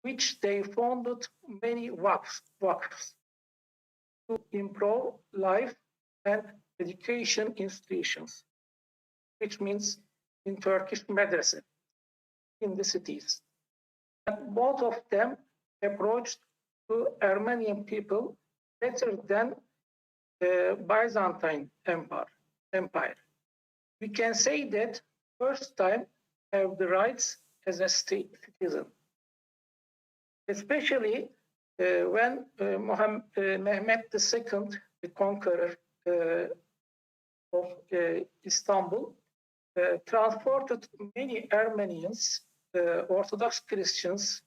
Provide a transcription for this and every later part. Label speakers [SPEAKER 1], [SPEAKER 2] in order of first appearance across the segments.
[SPEAKER 1] which they founded many wakfs to improve life and education institutions, which means in Turkish madrasa in the cities. And both of them approached to Armenian people better than the Byzantine Empire. We can say that first time have the rights as a state citizen, especially when Mehmet II, the conqueror of Istanbul, transported many Armenians, Orthodox Christians,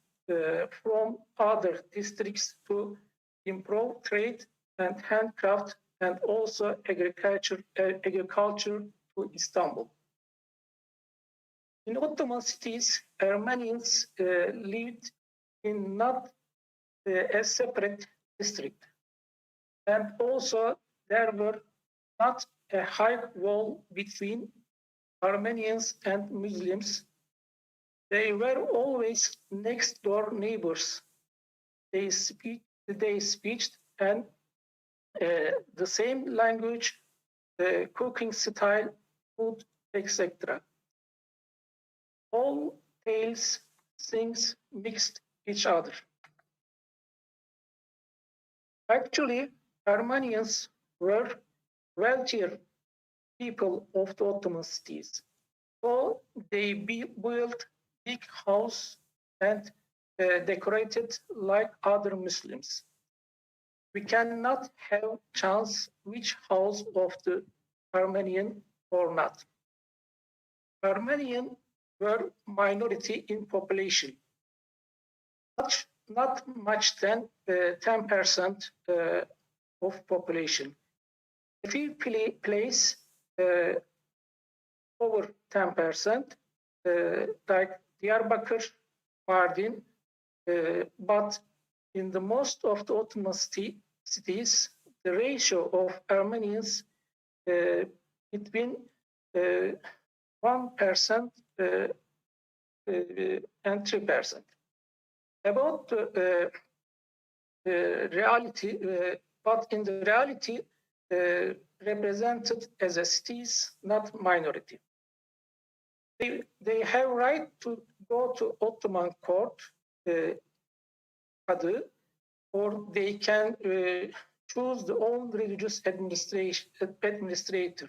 [SPEAKER 1] from other districts to improve trade and handcraft and also agriculture to Istanbul. In Ottoman cities, Armenians lived in not a separate district, and also there were not a high wall between Armenians and Muslims. They were always next door neighbors. They speak and the same language, cooking style, food, etc. All tales, things mixed each other. Actually, Armenians were wealthier people of the Ottoman cities. So they built big house and decorated like other Muslims. We cannot have chance which house of the Armenian or not. Armenian were minority in population, not much than 10% of population. A few place over 10%, like Diyarbakir, Mardin, but in the most of the Ottoman cities, the ratio of Armenians between 1% and 3%. About the reality, but in the reality, represented as a cities, not minority. They have right to go to Ottoman court, or they can choose their own religious administrator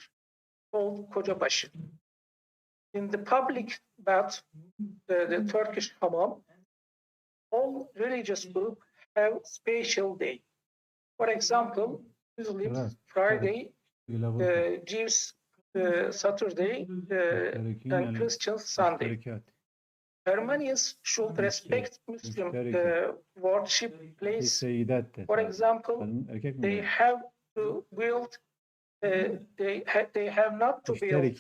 [SPEAKER 1] called Kocabaşı. In the public bath, the Turkish hammam, all religious groups have special day. For example, Muslims Friday, Jews Saturday, and Christians Sunday. Armenians should respect Muslim worship place. For example, they have to build. They have not to build a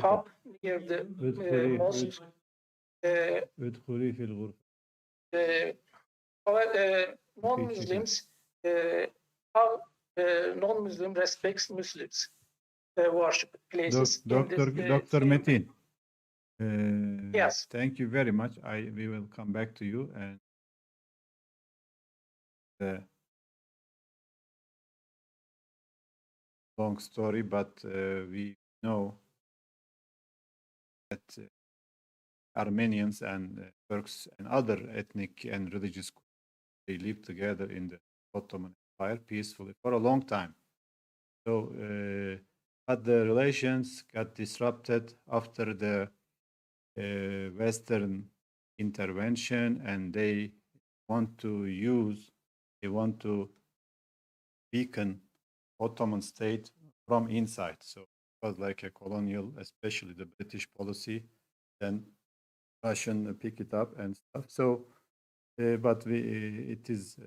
[SPEAKER 1] pub near the mosque. Non-Muslims, how non-Muslim respects Muslims worship places.
[SPEAKER 2] Dr. Metin.
[SPEAKER 1] Yes.
[SPEAKER 2] Thank you very much. We will come back to you and long story, but we know that Armenians and Turks and other ethnic and religious groups, they lived together in the Ottoman Empire peacefully for a long time. So, but the relations got disrupted after the Western intervention, and they want to weaken Ottoman state from inside. So it was like a colonial, especially the British policy. Then Russian pick it up and stuff. So, but it is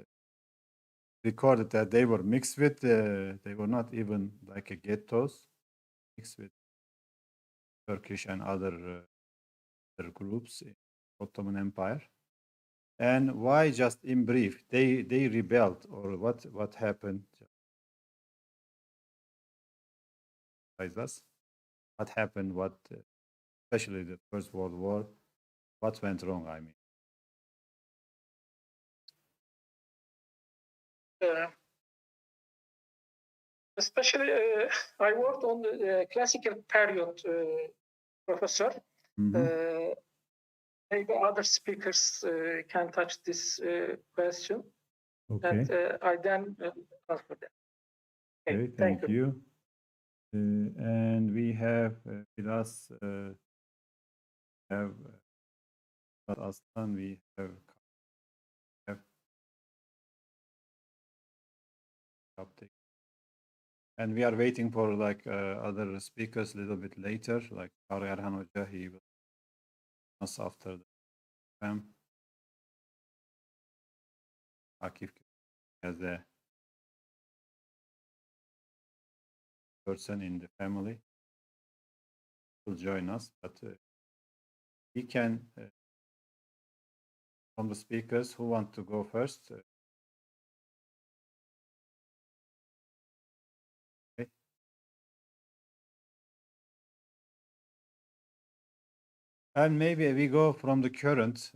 [SPEAKER 2] recorded that they were mixed with. They were not even like a ghettos, mixed with Turkish and other groups in Ottoman Empire. And why, just in brief, they rebelled, or what happened? Us, what happened? What, especially the First World War, what went wrong? I mean.
[SPEAKER 1] Especially, I worked on the classical period, professor.
[SPEAKER 2] Mhm.
[SPEAKER 1] Maybe other speakers can touch this question,
[SPEAKER 2] Okay.
[SPEAKER 1] and I then answer them. Okay,
[SPEAKER 2] Okay,
[SPEAKER 1] thank
[SPEAKER 2] thank
[SPEAKER 1] you.
[SPEAKER 2] you. And we have with us have Aslan, we have uptake. And we are waiting for like other speakers a little bit later, like Kari Erhan Hoca, he will us after the program. Akif as a person in the family will join us, but we can from the speakers who want to go first. Okay. And maybe we go from the current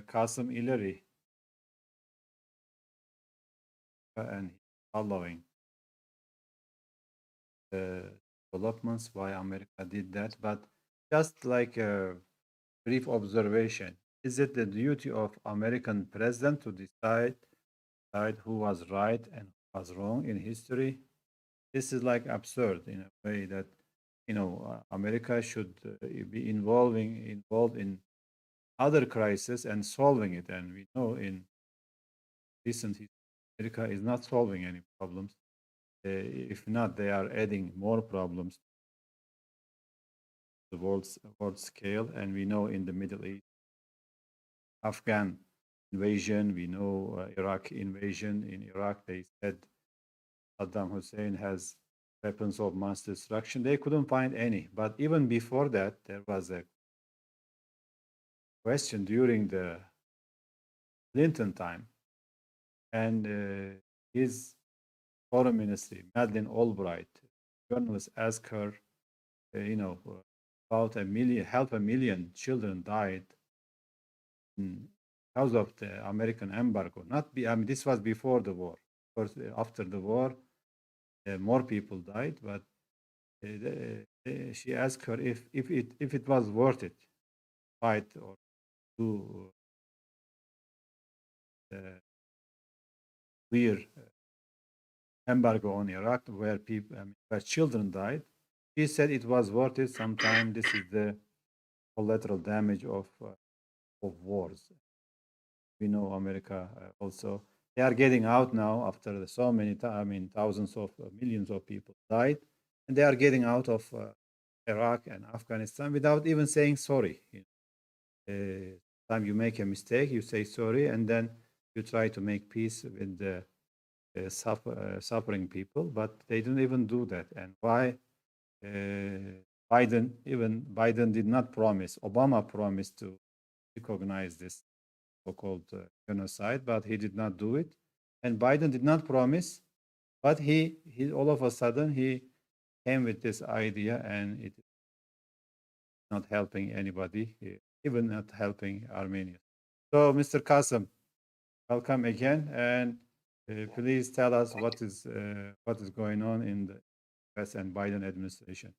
[SPEAKER 2] Kasım İleri and following the developments why America did that, but just like a brief observation, is it the duty of American president to decide who was right and who was wrong in history? This is like absurd in a way that America should be involved in other crises and solving it, and we know in recent history America is not solving any problems. If not, they are adding more problems to the world scale. And we know in the Middle East, Afghan invasion, we know Iraq invasion. In Iraq, they said Saddam Hussein has weapons of mass destruction. They couldn't find any. But even before that, there was a question during the Clinton time, and his foreign ministry, Madeleine Albright, journalists asked her, about half a million children died because of the American embargo. I mean, this was before the war. Of course, after the war, more people died. But she asked her if it was worth it, fight or do clear embargo on Iraq, where where children died. She said it was worth it. Sometimes this is the collateral damage of wars. We know America also. They are getting out now after so many, thousands of millions of people died, and they are getting out of Iraq and Afghanistan without even saying sorry. Time you make a mistake, you say sorry, and then you try to make peace with the suffering people, but they don't even do that. And why? Biden did not promise. Obama promised to recognize this so-called genocide, but he did not do it. And Biden did not promise, but he all of a sudden he came with this idea, and it is not helping anybody, even not helping Armenia. So, Mr. Kasem, welcome again, and please tell us what is going on in the US and Biden administration.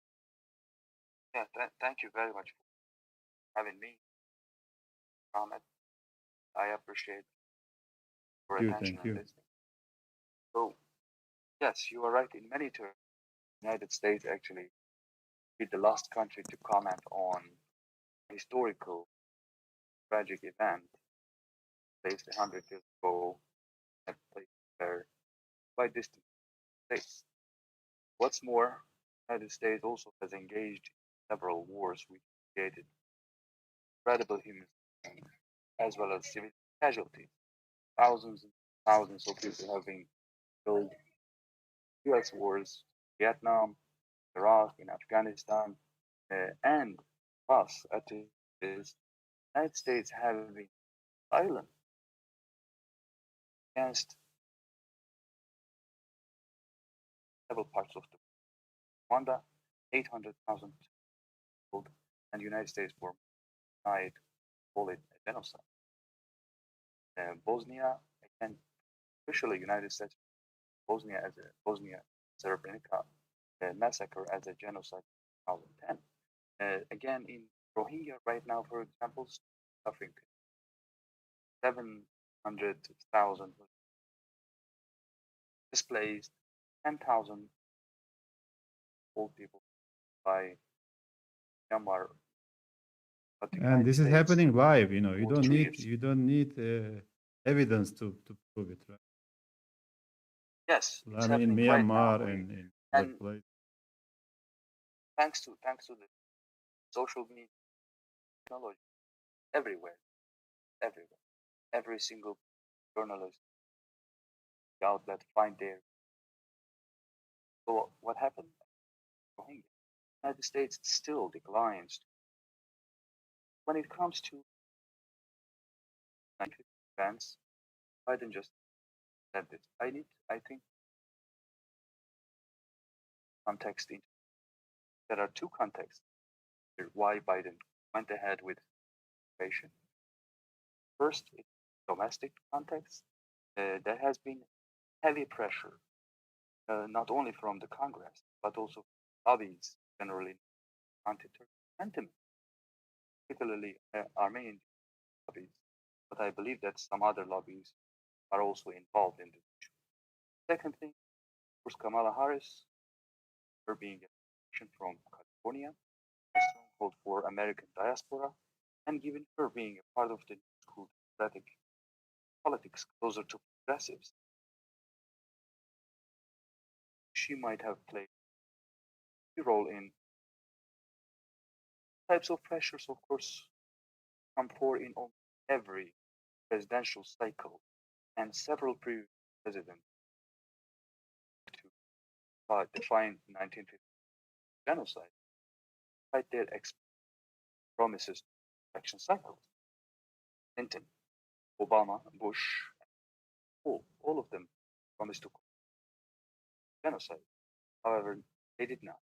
[SPEAKER 3] Yeah, thank you very much for having me, Ahmed. I appreciate your attention
[SPEAKER 2] Thank you.
[SPEAKER 3] and listening. So, yes, you are right. In many terms, the United States actually is the last country to comment on historical tragic event placed 100 years ago at a place where quite distant states. What's more, the United States also has engaged in several wars which created incredible human suffering as well as civil casualties. Thousands and thousands of people have been killed. US wars, Vietnam, Iraq, in Afghanistan, and us at the United States have been silent against several parts of the Rwanda, 800,000 killed, and the United States were denied call it a genocide. Bosnia, again, Officially, United States Bosnia Srebrenica massacre as a genocide in 2010. Again, in Rohingya right now, for example, suffering 700,000 displaced, 10,000 old people by Myanmar, but the
[SPEAKER 2] And
[SPEAKER 3] United
[SPEAKER 2] this is
[SPEAKER 3] States
[SPEAKER 2] happening live. You know, you
[SPEAKER 3] for
[SPEAKER 2] don't
[SPEAKER 3] 2 years.
[SPEAKER 2] evidence to prove it, right?
[SPEAKER 3] Yes,
[SPEAKER 2] I
[SPEAKER 3] it's
[SPEAKER 2] mean, in
[SPEAKER 3] happening right now.
[SPEAKER 2] Myanmar and in other
[SPEAKER 3] And
[SPEAKER 2] places.
[SPEAKER 3] thanks to the social media technology, everywhere, everywhere, every single journalist outlet find their. So what happened? Rohingya. United States still declines when it comes to 1950 events. Biden just said this. I think context. There are two contexts here why Biden went ahead with invasion. First, it's domestic context. There has been heavy pressure, not only from the Congress, but also lobbies generally anti-Turkish sentiment, particularly Armenian lobbies. But I believe that some other lobbies are also involved in this issue. Second thing, of course, Kamala Harris, her being a politician from California, a stronghold for American diaspora, and given her being a part of the new school democratic politics closer to progressives, she might have played a role in types of pressures, of course, come forward in almost every presidential cycle, and several previous presidents to define 1950 genocide, despite their promises election cycles. Clinton, Obama, Bush, all of them promised to genocide. However, they did not.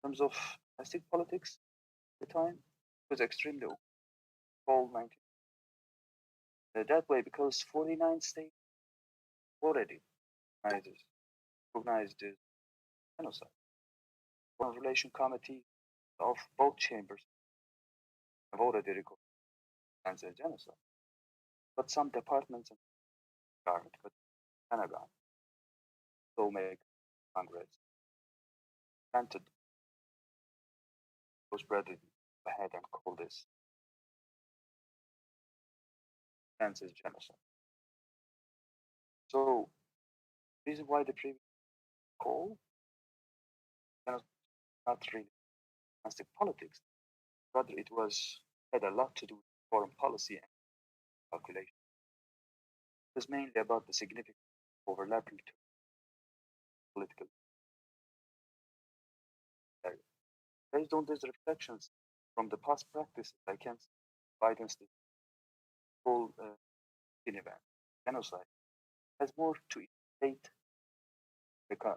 [SPEAKER 3] In terms of domestic politics at the time, it was extremely cold 19 that way because 49 states already recognized this genocide. Foreign Relations Committee of both chambers have already recognized the genocide. But some departments and government, but Pentagon, make Congress granted was ready ahead and call this as genocide. So this is why the previous call not really domestic politics, rather it had a lot to do with foreign policy and calculation. It was mainly about the significant overlapping political area. Based on these reflections from the past practices, I can see Biden's whole event, genocide, has more to indicate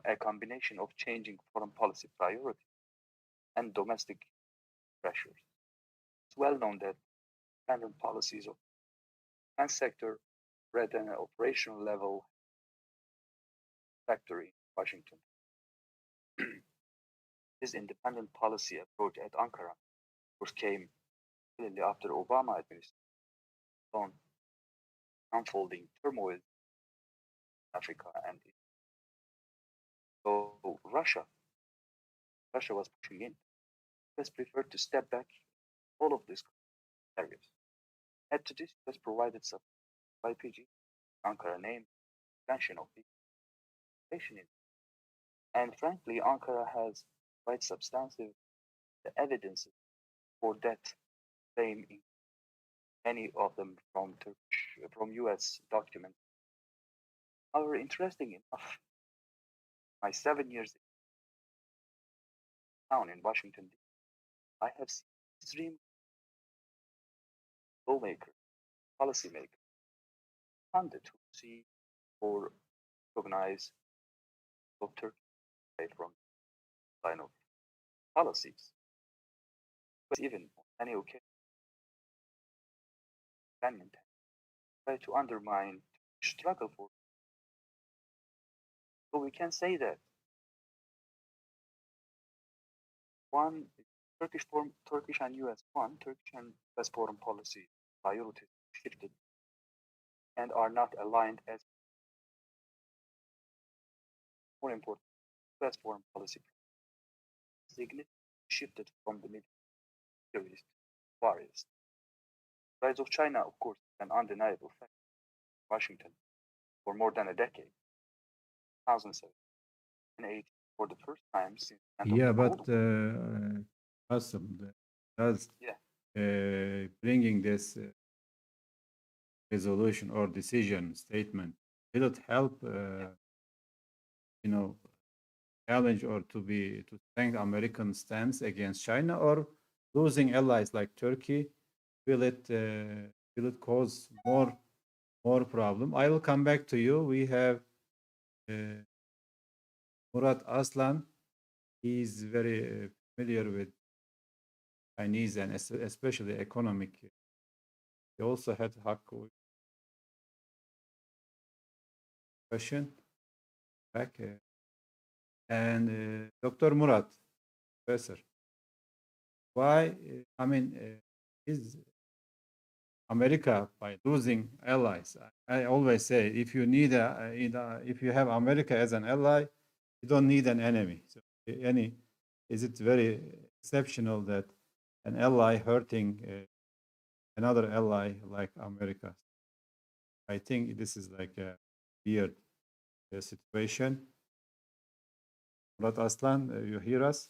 [SPEAKER 3] a combination of changing foreign policy priorities and domestic pressures. It's well known that independent policies of the defense sector were at an operational level factory in Washington. This independent policy approach at Ankara, of course, came immediately after Obama administration on unfolding turmoil in Africa and so Russia was pushing in. US preferred to step back in all of these areas. Add to this, US provided some YPG, Ankara named expansion of the nation. And frankly, Ankara has quite substantive evidence for that claim in many of them from US documents. However, interesting enough, my 7 years down in Washington, I have seen extreme lawmakers, policymakers, funded to see or recognize of Turkey from line of policies. But even on any occasion, try to undermine struggle for So we can say that one Turkish and US foreign policy priorities shifted and are not aligned as more important. US foreign policy significantly shifted from the Middle East to Far East. The rise of China, of course, is an undeniable fact. Washington, for more than a decade, 2007 and 2008, for the first time since the end of
[SPEAKER 2] Yeah,
[SPEAKER 3] the
[SPEAKER 2] but
[SPEAKER 3] Cold War.
[SPEAKER 2] Qasim, does
[SPEAKER 3] Yeah.
[SPEAKER 2] bringing this resolution or decision statement, will it help, you know, challenge or to strengthen American stance against China, or losing allies like Turkey, will it cause more problem? I will come back to you. We have uh, Murat Aslan. He's very familiar with Chinese and especially economic. He also had Hakkı question back. And Dr. Murat, Professor, why, I mean, is America, by losing allies, I always say, if you need if you have America as an ally, you don't need an enemy. So is it very exceptional that an ally hurting another ally like America? I think this is like a weird situation. Murat Aslan, you hear us?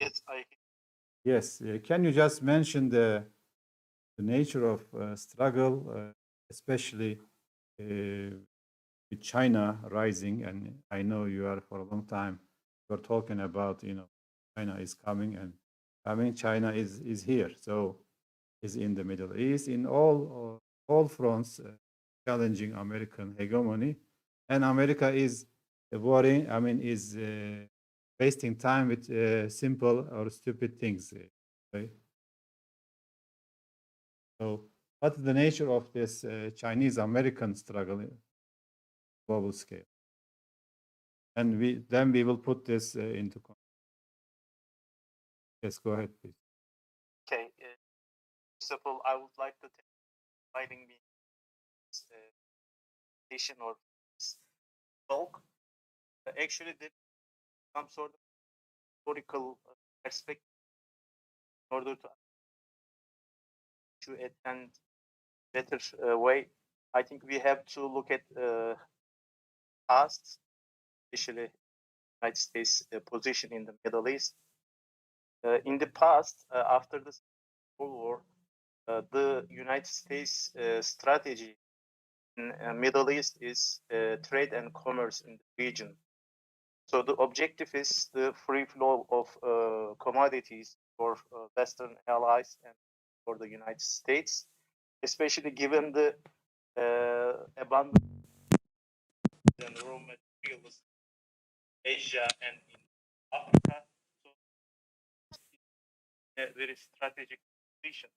[SPEAKER 3] Yes, I.
[SPEAKER 2] Yes. Can you just mention the nature of struggle, especially with China rising? And I know you are for a long time you're talking about, China is coming, and I mean China is here, so is in the Middle East, in all fronts, challenging American hegemony, and America is worrying. I mean, is wasting time with simple or stupid things. Right? So, what's the nature of this Chinese-American struggle in global scale? And we will put this into context. Yes, go ahead, please.
[SPEAKER 4] Okay. First of all, I would like to thank you for inviting me to this presentation or this talk. Actually, there is some sort of historical perspective in order to attend better way. I think we have to look at past, especially United States position in the Middle East. In the past, after the Cold War, the United States strategy in Middle East is trade and commerce in the region. So the objective is the free flow of commodities for Western allies and for the United States, especially given the abundance and raw materials in Asia and in Africa. So it's a very strategic position.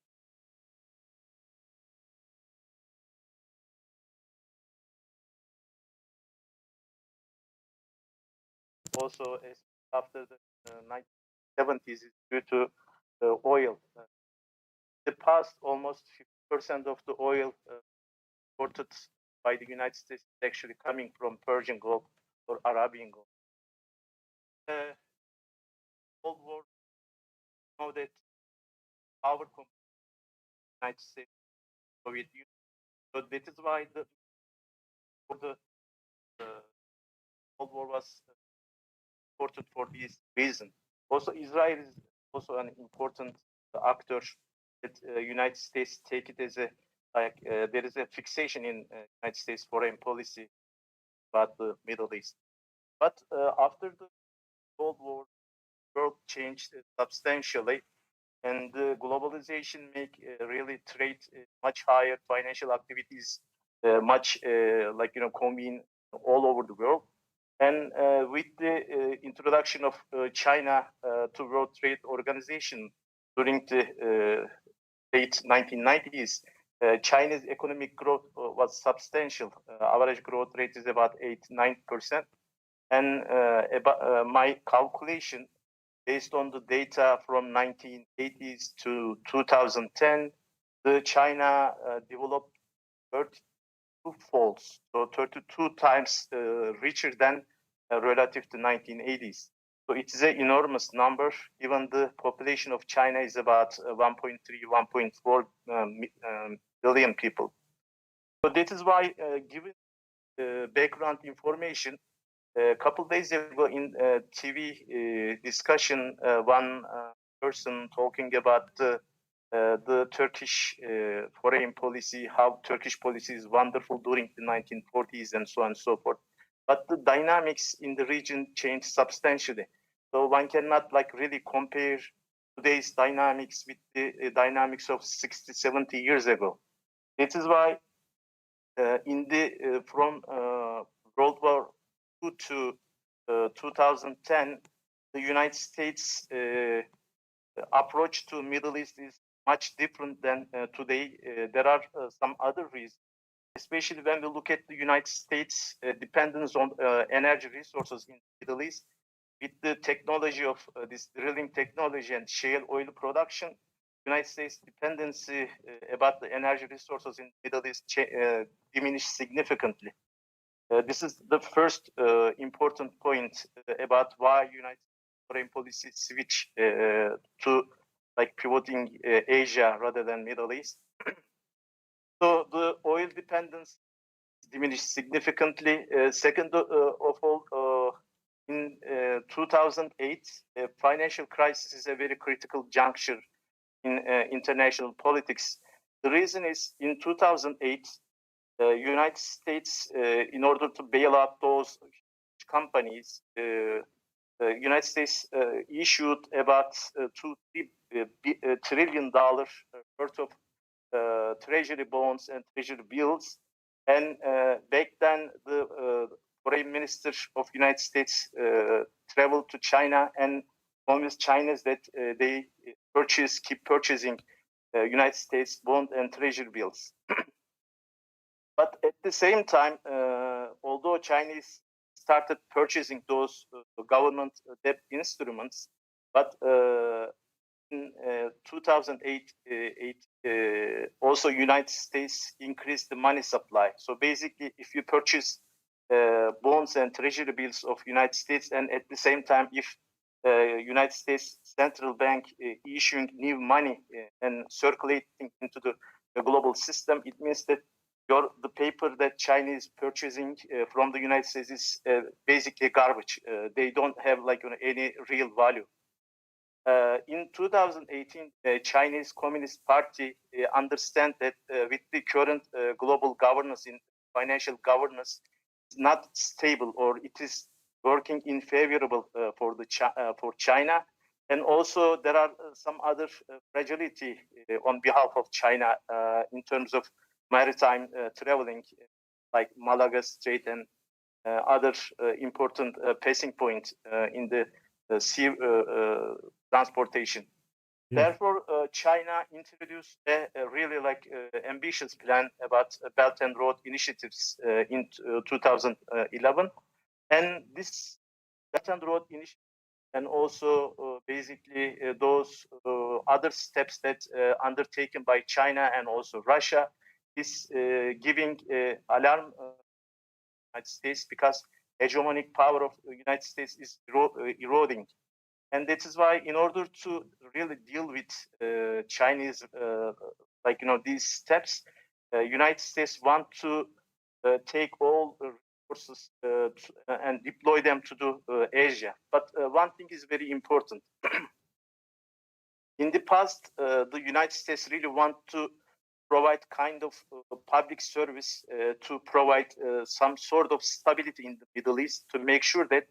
[SPEAKER 4] Also, after the 1970s, is due to oil. The past, almost 50% of the oil imported by the United States is actually coming from Persian Gulf or Arabian Gulf. Cold War, know that our United States, Soviet Union. So that is why the Cold War was important for this reason. Also, Israel is also an important actor that United States take it as a there is a fixation in United States foreign policy about the Middle East. But after the Cold War, the world changed substantially, and globalization make really trade much higher, financial activities much convene all over the world. And with the introduction of China to World Trade Organization during the late 1990s, Chinese economic growth was substantial. Average growth rate is about 8-9%. And my calculation, based on the data from 1980s to 2010, the China developed 32 folds, so 32 times richer than relative to 1980s. So it is an enormous number. Even the population of China is about 1.3, 1.4 billion people. So that is why, given background information, a couple days ago in TV discussion, one person talking about the Turkish foreign policy, how Turkish policy is wonderful during the 1940s and so on and so forth. But the dynamics in the region changed substantially. So one cannot like really compare today's dynamics with the dynamics of 60, 70 years ago. This is why in the from World War II to 2010, the United States approach to Middle East is much different than today. There are some other reasons, especially when we look at the United States dependence on energy resources in the Middle East. With the technology of this drilling technology and shale oil production, United States dependency about the energy resources in the Middle East diminished significantly. This is the first important point about why United States foreign policy switch to like pivoting Asia rather than Middle East. So the oil dependence diminished significantly. Second of all, in 2008, financial crisis is a very critical juncture in international politics. The reason is in 2008, United States, in order to bail out those companies, United States issued about $2 trillion worth of treasury bonds and treasury bills. And back then, the foreign minister of United States traveled to China and convinced Chinese that they keep purchasing United States bond and treasury bills. But at the same time, although Chinese started purchasing those government debt instruments, but in 2008, also United States increased the money supply. So basically, if you purchase bonds and treasury bills of United States, and at the same time, if United States Central Bank issuing new money and circulating into the global system, it means that the paper that China is purchasing from the United States is basically garbage. They don't have like any real value. In 2018, the Chinese Communist Party understand that with the current global governance in financial governance is not stable, or it is working unfavorable for China. And also there are some other fragility on behalf of China in terms of maritime traveling, like Malaga Strait and other important passing points in the sea transportation.
[SPEAKER 2] Yes.
[SPEAKER 4] Therefore, China introduced a really like ambitious plan about Belt and Road initiatives in 2011, and this Belt and Road initiative, and also basically those other steps that undertaken by China and also Russia is giving alarm United States, because hegemonic power of the United States is eroding. And that is why, in order to really deal with Chinese, these steps, United States want to take all resources and deploy them to Asia. But one thing is very important. In the past, the United States really want to provide kind of public service to provide some sort of stability in the Middle East, to make sure that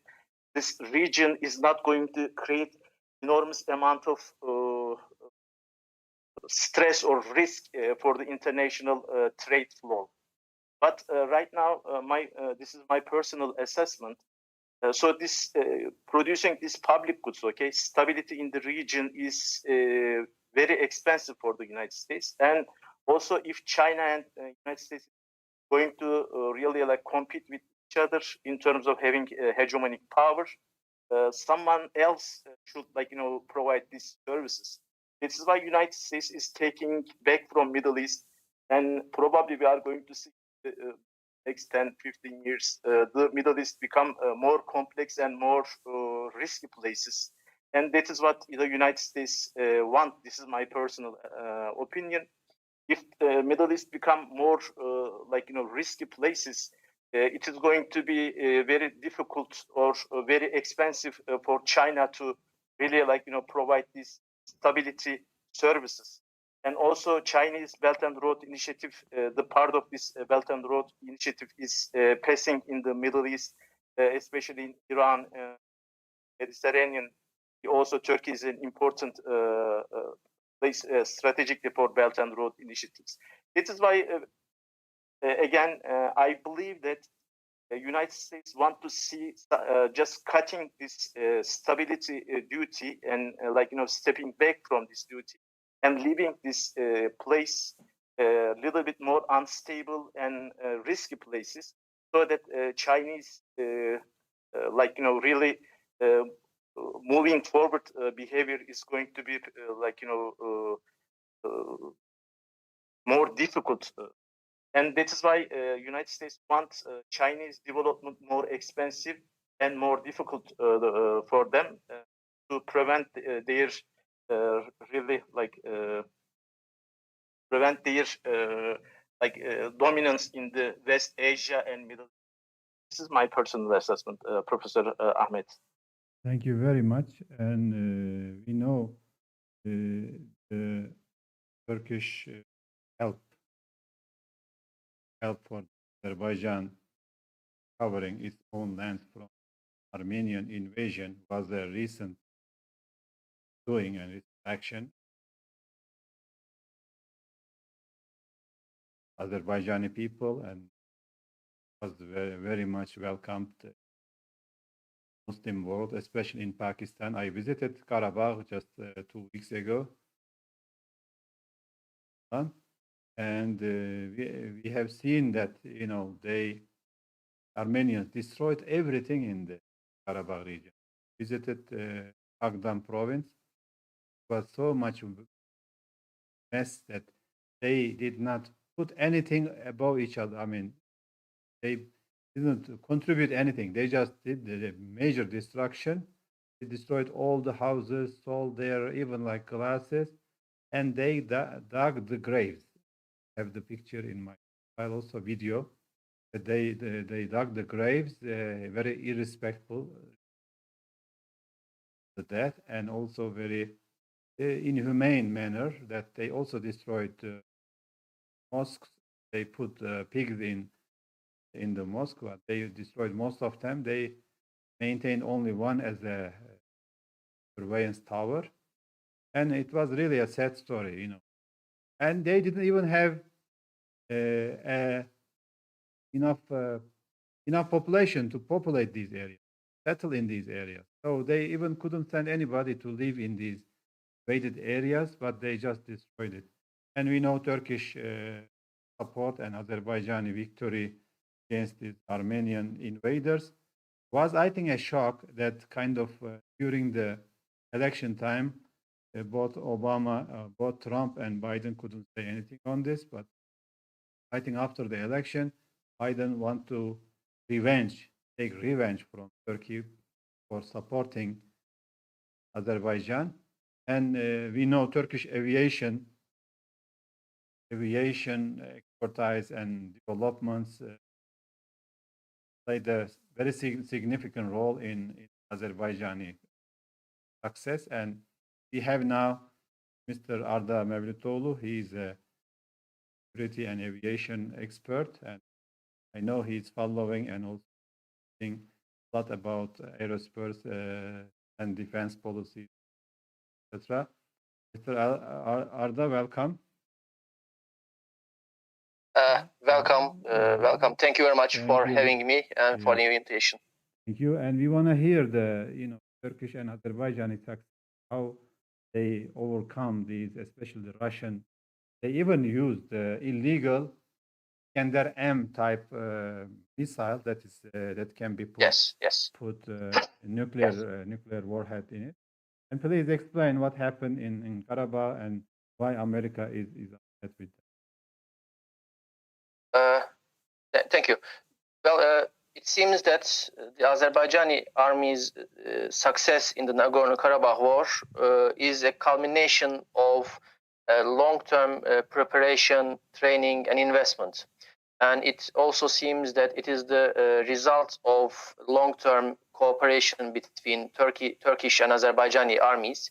[SPEAKER 4] this region is not going to create enormous amount of stress or risk for the international trade flow. But right now, this is my personal assessment. So this producing these public goods, okay, stability in the region is very expensive for the United States. And Also, if China and United States going to really like compete with each other in terms of having hegemonic power, someone else should provide these services. This is why United States is taking back from Middle East, and probably we are going to see next 10, 15 years, the Middle East become more complex and more risky places. And that is what the United States want. This is my personal opinion. If the Middle East become more risky places, it is going to be very difficult or very expensive for China to really provide these stability services. And also Chinese Belt and Road Initiative, the part of this Belt and Road Initiative is passing in the Middle East, especially in Iran, Mediterranean. Also Turkey is an important place strategically for Belt and Road initiatives. This is why, again, I believe that the United States want to see just cutting this stability duty and stepping back from this duty and leaving this place a little bit more unstable and risky places, so that Chinese really moving forward behavior is going to be more difficult. And that is why United States wants Chinese development more expensive and more difficult for them to prevent their really prevent their dominance in the West Asia and Middle East. This is my personal assessment, Professor Ahmed.
[SPEAKER 2] Thank you very much. And we know the Turkish help for Azerbaijan covering its own lands from Armenian invasion was a recent doing and its action. Azerbaijani people, and was very, very much welcomed Muslim world, especially in Pakistan. I visited Karabakh just 2 weeks ago. And we have seen that, Armenians destroyed everything in the Karabakh region. Visited Agdam province. It was so much mess that they did not put anything above each other. I mean, they didn't contribute anything. They just did the major destruction. They destroyed all the houses, sold their even like glasses, and they dug the graves. I have the picture in my file, also video. That they dug the graves, very irrespectful the death, and also very inhumane manner that they also destroyed mosques. They put pigs in the mosque, but they destroyed most of them. They maintained only one as a surveillance tower, and it was really a sad story, And they didn't even have enough population to populate these areas, settle in these areas. So they even couldn't send anybody to live in these invaded areas, but they just destroyed it. And we know Turkish support and Azerbaijani victory against these Armenian invaders was, I think, a shock that kind of during the election time, both Trump and Biden couldn't say anything on this, but I think after the election, Biden want to take revenge from Turkey for supporting Azerbaijan. And we know Turkish aviation expertise and developments played a very significant role in Azerbaijani success. And we have now Mr. Arda Mevlutoğlu. He's a security and aviation expert, and I know he's following and also thinking a lot about aerospace and defense policy, etc. Mr. Arda, welcome.
[SPEAKER 5] Welcome. Thank you very much for having me and for the invitation.
[SPEAKER 2] Thank you. And we want to hear the Turkish and Azerbaijani success, how they overcome these, especially the Russian They even used illegal Iskander-M type missile that can be put nuclear warhead in it. And please explain what happened in Karabakh and why America is upset with that.
[SPEAKER 5] Thank you. Well, it seems that the Azerbaijani army's success in the Nagorno-Karabakh war is a culmination of long-term preparation, training, and investment. And it also seems that it is the result of long-term cooperation between Turkish and Azerbaijani armies.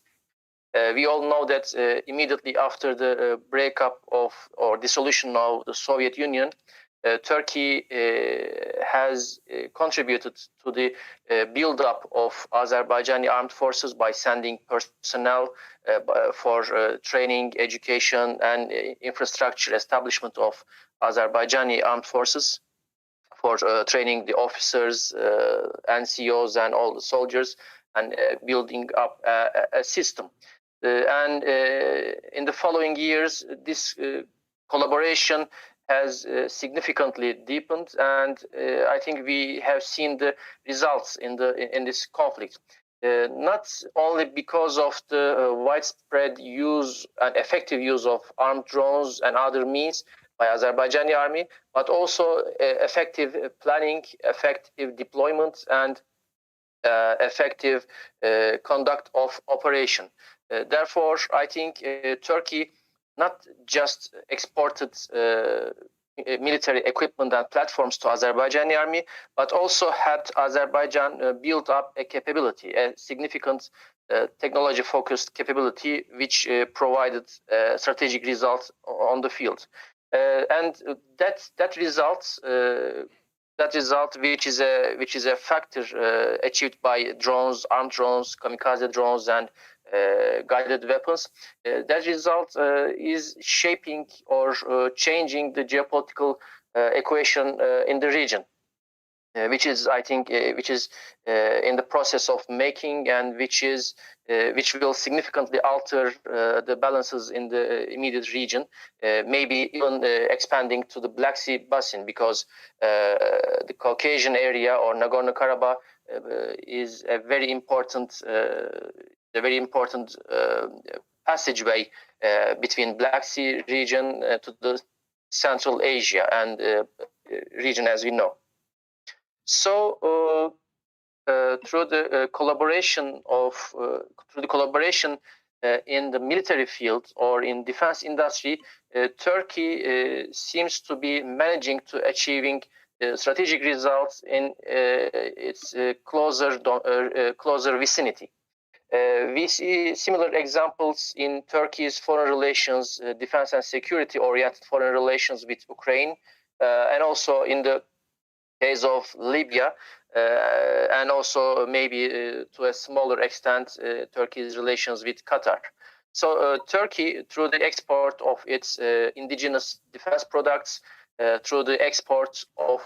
[SPEAKER 5] We all know that immediately after the breakup of or dissolution of the Soviet Union, Turkey has contributed to the build-up of Azerbaijani armed forces by sending personnel for training, education, and infrastructure establishment of Azerbaijani armed forces, for training the officers, NCOs, and all the soldiers, and building up a system. And in the following years, this collaboration has significantly deepened, and I think we have seen the results in this conflict. Not only because of the widespread use and effective use of armed drones and other means by Azerbaijani army, but also effective planning, effective deployment, and effective conduct of operation. Therefore, I think Turkey not just exported military equipment and platforms to Azerbaijani army, but also helped Azerbaijan build up a capability, a significant technology-focused capability, which provided strategic results on the field. And that result, which is a factor achieved by drones, armed drones, kamikaze drones, and guided weapons, that result is shaping or changing the geopolitical equation in the region, which is, I think, in the process of making, and which will significantly alter the balances in the immediate region, maybe even expanding to the Black Sea basin, because the Caucasian area or Nagorno-Karabakh is a very important passageway between Black Sea region to the Central Asia and region, as we know. So through the collaboration in the military field or in defense industry, Turkey seems to be managing to achieving strategic results in its closer vicinity. We see similar examples in Turkey's foreign relations, defense and security-oriented foreign relations with Ukraine, and also in the case of Libya, and also maybe to a smaller extent, Turkey's relations with Qatar. So Turkey, through the export of its indigenous defense products, through the export of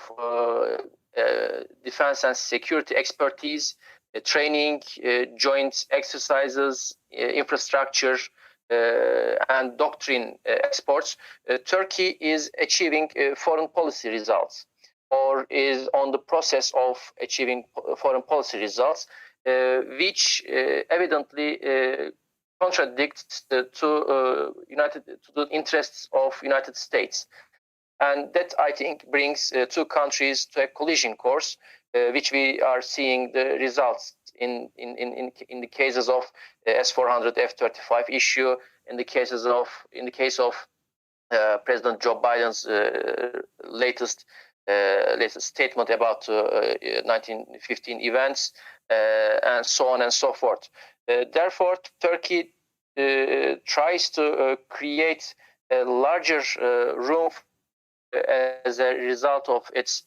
[SPEAKER 5] defense and security expertise, training, joint exercises, infrastructure, and doctrine exports, Turkey is achieving foreign policy results, or is on the process of achieving foreign policy results, which evidently contradicts to the interests of United States. And that, I think, brings two countries to a collision course, which we are seeing the results in the cases of S-400 F-35 issue, in the case of President Joe Biden's latest statement about 1915 events, and so on and so forth. Therefore, Turkey tries to create a larger room as a result of its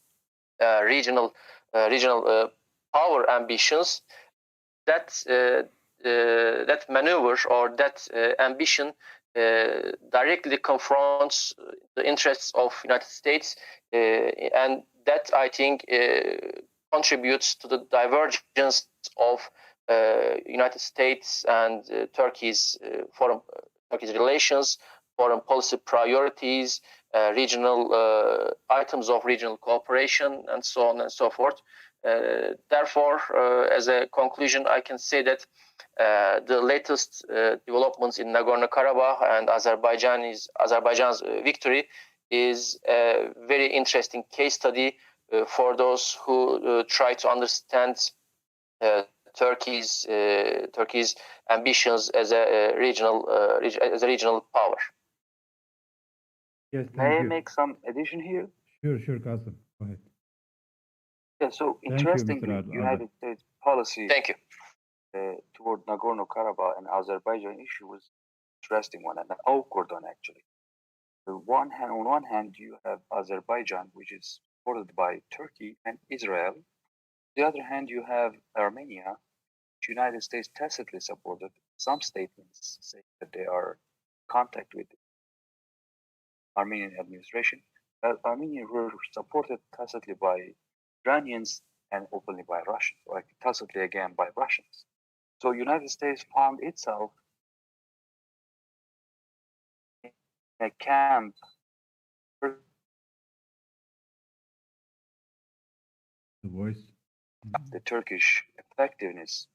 [SPEAKER 5] regional power ambitions. That maneuver or that ambition directly confronts the interests of United States, and that, I think, contributes to the divergence of United States and Turkey's relations, foreign policy priorities, regional items of regional cooperation, and so on and so forth. Therefore, as a conclusion, I can say that the latest developments in Nagorno-Karabakh and Azerbaijan's victory is a very interesting case study for those who try to understand Turkey's ambitions as a regional power.
[SPEAKER 2] Yes,
[SPEAKER 3] May I make some addition here?
[SPEAKER 2] Sure, Qasim. Go ahead.
[SPEAKER 3] Yeah, so
[SPEAKER 2] Thank you,
[SPEAKER 3] interestingly,
[SPEAKER 2] Mr.
[SPEAKER 3] United States policy
[SPEAKER 5] Thank you.
[SPEAKER 3] toward Nagorno-Karabakh and Azerbaijan issue was interesting one and an awkward one actually. On one hand, you have Azerbaijan, which is supported by Turkey and Israel. On the other hand, you have Armenia, which United States tacitly supported. Some statements say that they are in contact with the Armenian administration. Armenia were supported tacitly by Iranians and openly by Russians, or tacitly again by Russians. So United States found itself in a camp
[SPEAKER 2] The voice.
[SPEAKER 3] the Turkish effectiveness,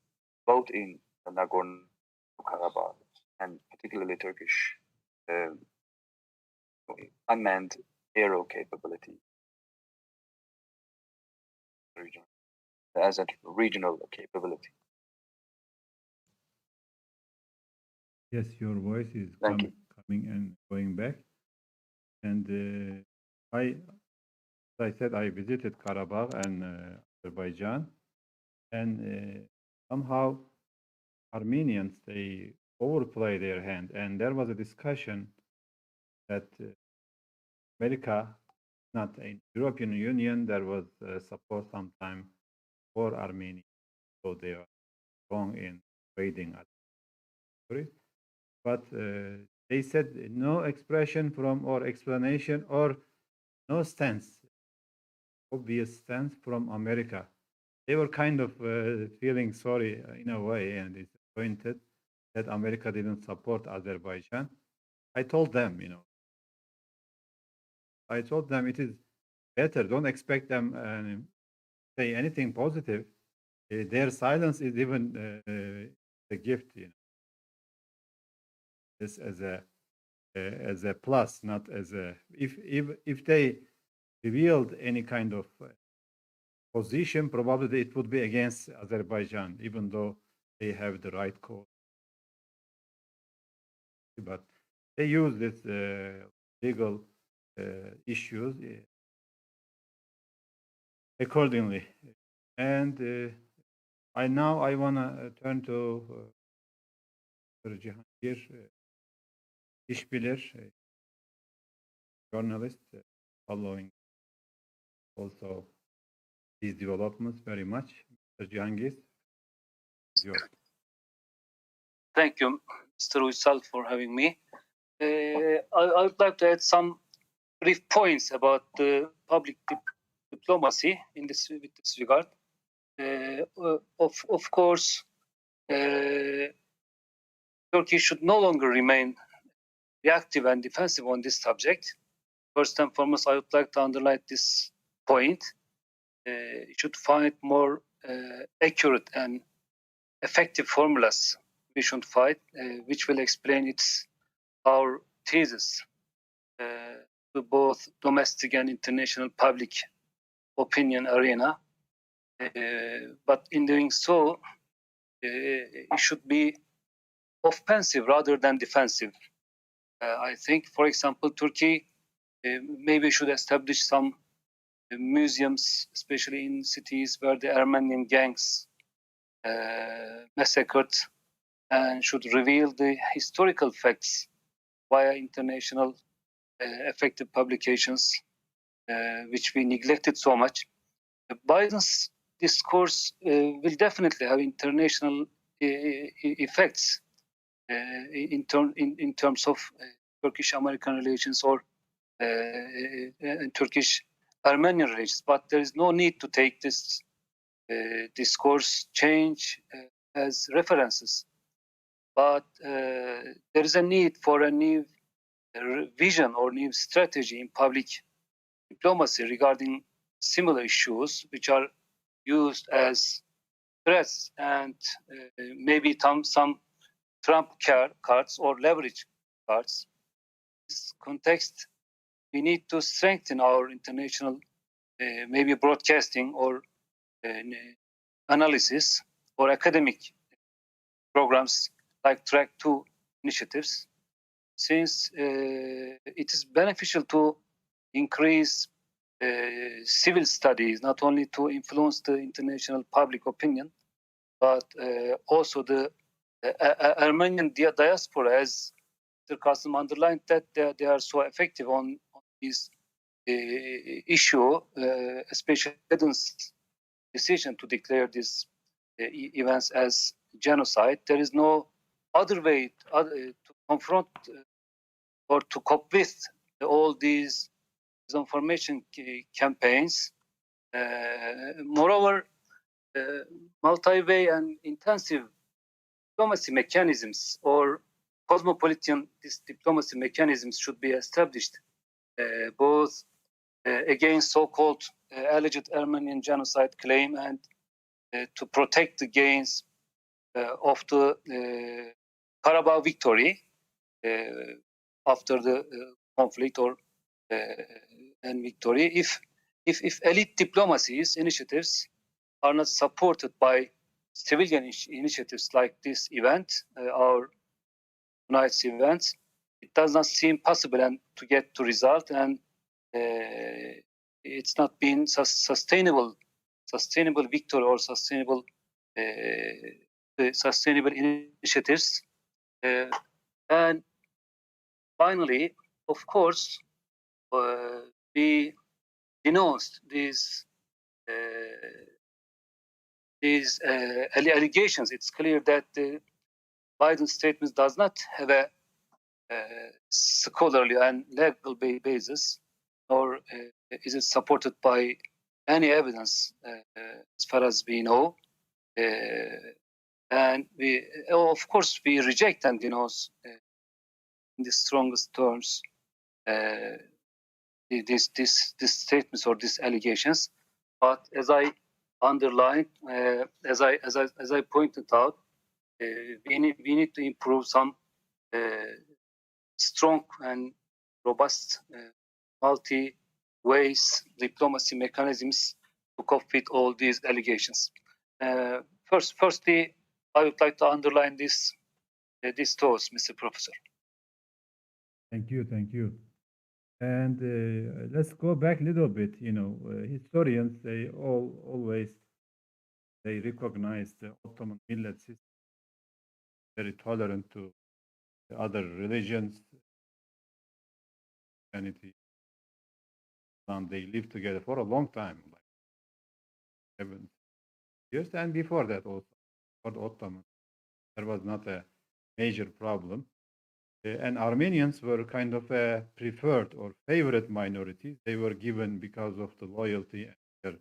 [SPEAKER 3] both in Nagorno-Karabakh and particularly Turkish unmanned aero capability as a regional capability.
[SPEAKER 2] Yes, your voice is
[SPEAKER 3] Thank you.
[SPEAKER 2] coming and going back. And as I said, I visited Karabakh and Azerbaijan, and somehow Armenians, they overplay their hand. And there was a discussion that America, not in European Union, there was support sometime for Armenia, so they are wrong in invading territory. But they said no expression from or explanation or no stance, obvious stance from America. They were kind of feeling sorry in a way and disappointed that America didn't support Azerbaijan. I told them, it is better. Don't expect them say anything positive. Their silence is even a gift, This as a plus, not as a if they revealed any kind of position, probably it would be against Azerbaijan, even though they have the right cause. But they use this legal issues accordingly. And I want to turn to Cihangir İşbilir, journalist, following also these developments very much. Mr. Cihangir, yours.
[SPEAKER 6] Thank you, Mr. Uysal, for having me. I would like to add some brief points about the public diplomacy with this regard. Of course, Turkey should no longer remain reactive and defensive on this subject. First and foremost, I would like to underline this point. It should find more accurate and effective formulas we should find, which will explain our thesis to both domestic and international public opinion arena. But in doing so, it should be offensive rather than defensive. I think, for example, Turkey maybe should establish some museums, especially in cities where the Armenian gangs massacred, and should reveal the historical facts via international effective publications, which we neglected so much. Biden's discourse will definitely have international effects in terms of Turkish-American relations or Turkish-Armenian relations. But there is no need to take this discourse change as references. But there is a need for a new vision or new strategy in public diplomacy regarding similar issues, which are used as threats and maybe some trump cards or leverage cards. In this context, we need to strengthen our international maybe broadcasting or analysis or academic programs like Track 2 initiatives, since it is beneficial to increase civil studies, not only to influence the international public opinion, but also the Armenian diaspora, as Mr. Kasım underlined, that they are so effective on this issue, especially Biden's decision to declare these events as genocide. There is no other way to confront or to cope with all these disinformation campaigns. Moreover, multi-way and intensive diplomacy mechanisms or cosmopolitan diplomacy mechanisms should be established, both against so-called alleged Armenian genocide claim and to protect the gains of the Karabakh victory after the conflict or and victory. If elite diplomacy's initiatives are not supported by civilian initiatives like this event, our tonight's event, it does not seem possible and to get to result, and it's not been sustainable victory or sustainable initiatives. And finally, of course, we denounced these allegations. It's clear that the Biden statement does not have a scholarly and legal basis, nor is it supported by any evidence as far as we know. And we, of course, we reject and denounce in the strongest terms these statements or these allegations. But as I underlined, as I pointed out, we need to improve some strong and robust multi-ways diplomacy mechanisms to cope with all these allegations. Firstly, I would like to underline these thoughts, Mr. Professor.
[SPEAKER 2] Thank you. And let's go back a little bit. Historians, they always recognize the Ottoman millet system, very tolerant to the other religions, Christianity, and they lived together for a long time, like 7 years, and before that also, for the Ottoman, there was not a major problem. And Armenians were kind of a preferred or favorite minority. They were given because of the loyalty and their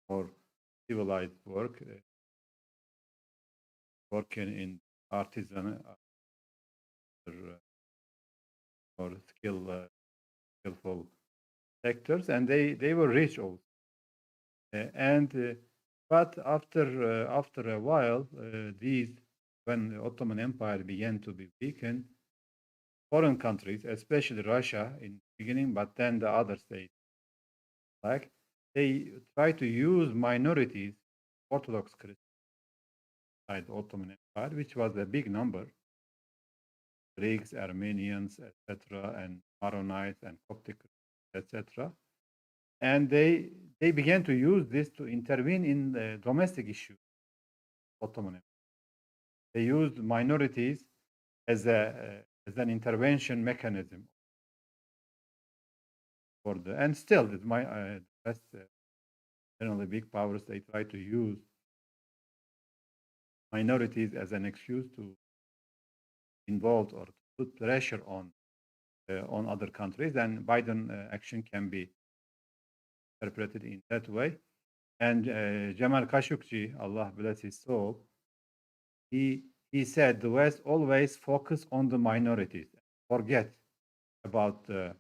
[SPEAKER 2] more civilized work, working in artisan or skillful sectors, and they were rich also. But after a while, when the Ottoman Empire began to be weakened, foreign countries, especially Russia in the beginning, but then the other states, like they try to use minorities, Orthodox Christians, inside the Ottoman Empire, which was a big number, Greeks, Armenians, etc., and Maronites and Coptic, etc. And they began to use this to intervene in the domestic issues of Ottoman Empire. They used minorities as an intervention mechanism for and still the best generally big powers, they try to use minorities as an excuse to involve or to put pressure on other countries, and Biden action can be interpreted in that way. And Jamal Khashoggi, Allah bless his soul, he said the West always focus on the minorities. forgets about the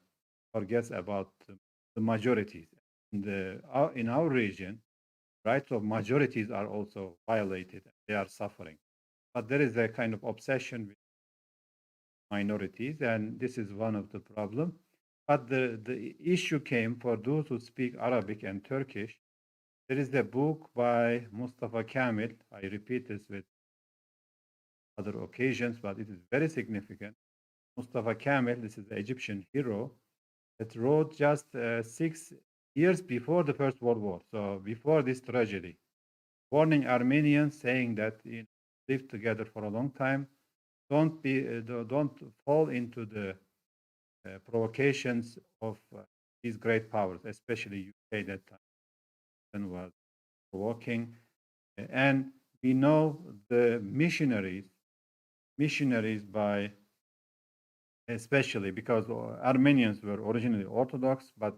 [SPEAKER 2] majorities. In our region, rights of majorities are also violated. They are suffering. But there is a kind of obsession with minorities, and this is one of the problems. But the issue came for those who speak Arabic and Turkish. There is a book by Mustafa Kamil. I repeat this with other occasions, but it is very significant. Mustafa Kamil, this is the Egyptian hero, that wrote just 6 years before the First World War, so before this tragedy, warning Armenians, saying that live together for a long time, don't fall into the provocations of these great powers, especially UK that time was provoking. And we know the missionaries by, especially because Armenians were originally Orthodox, but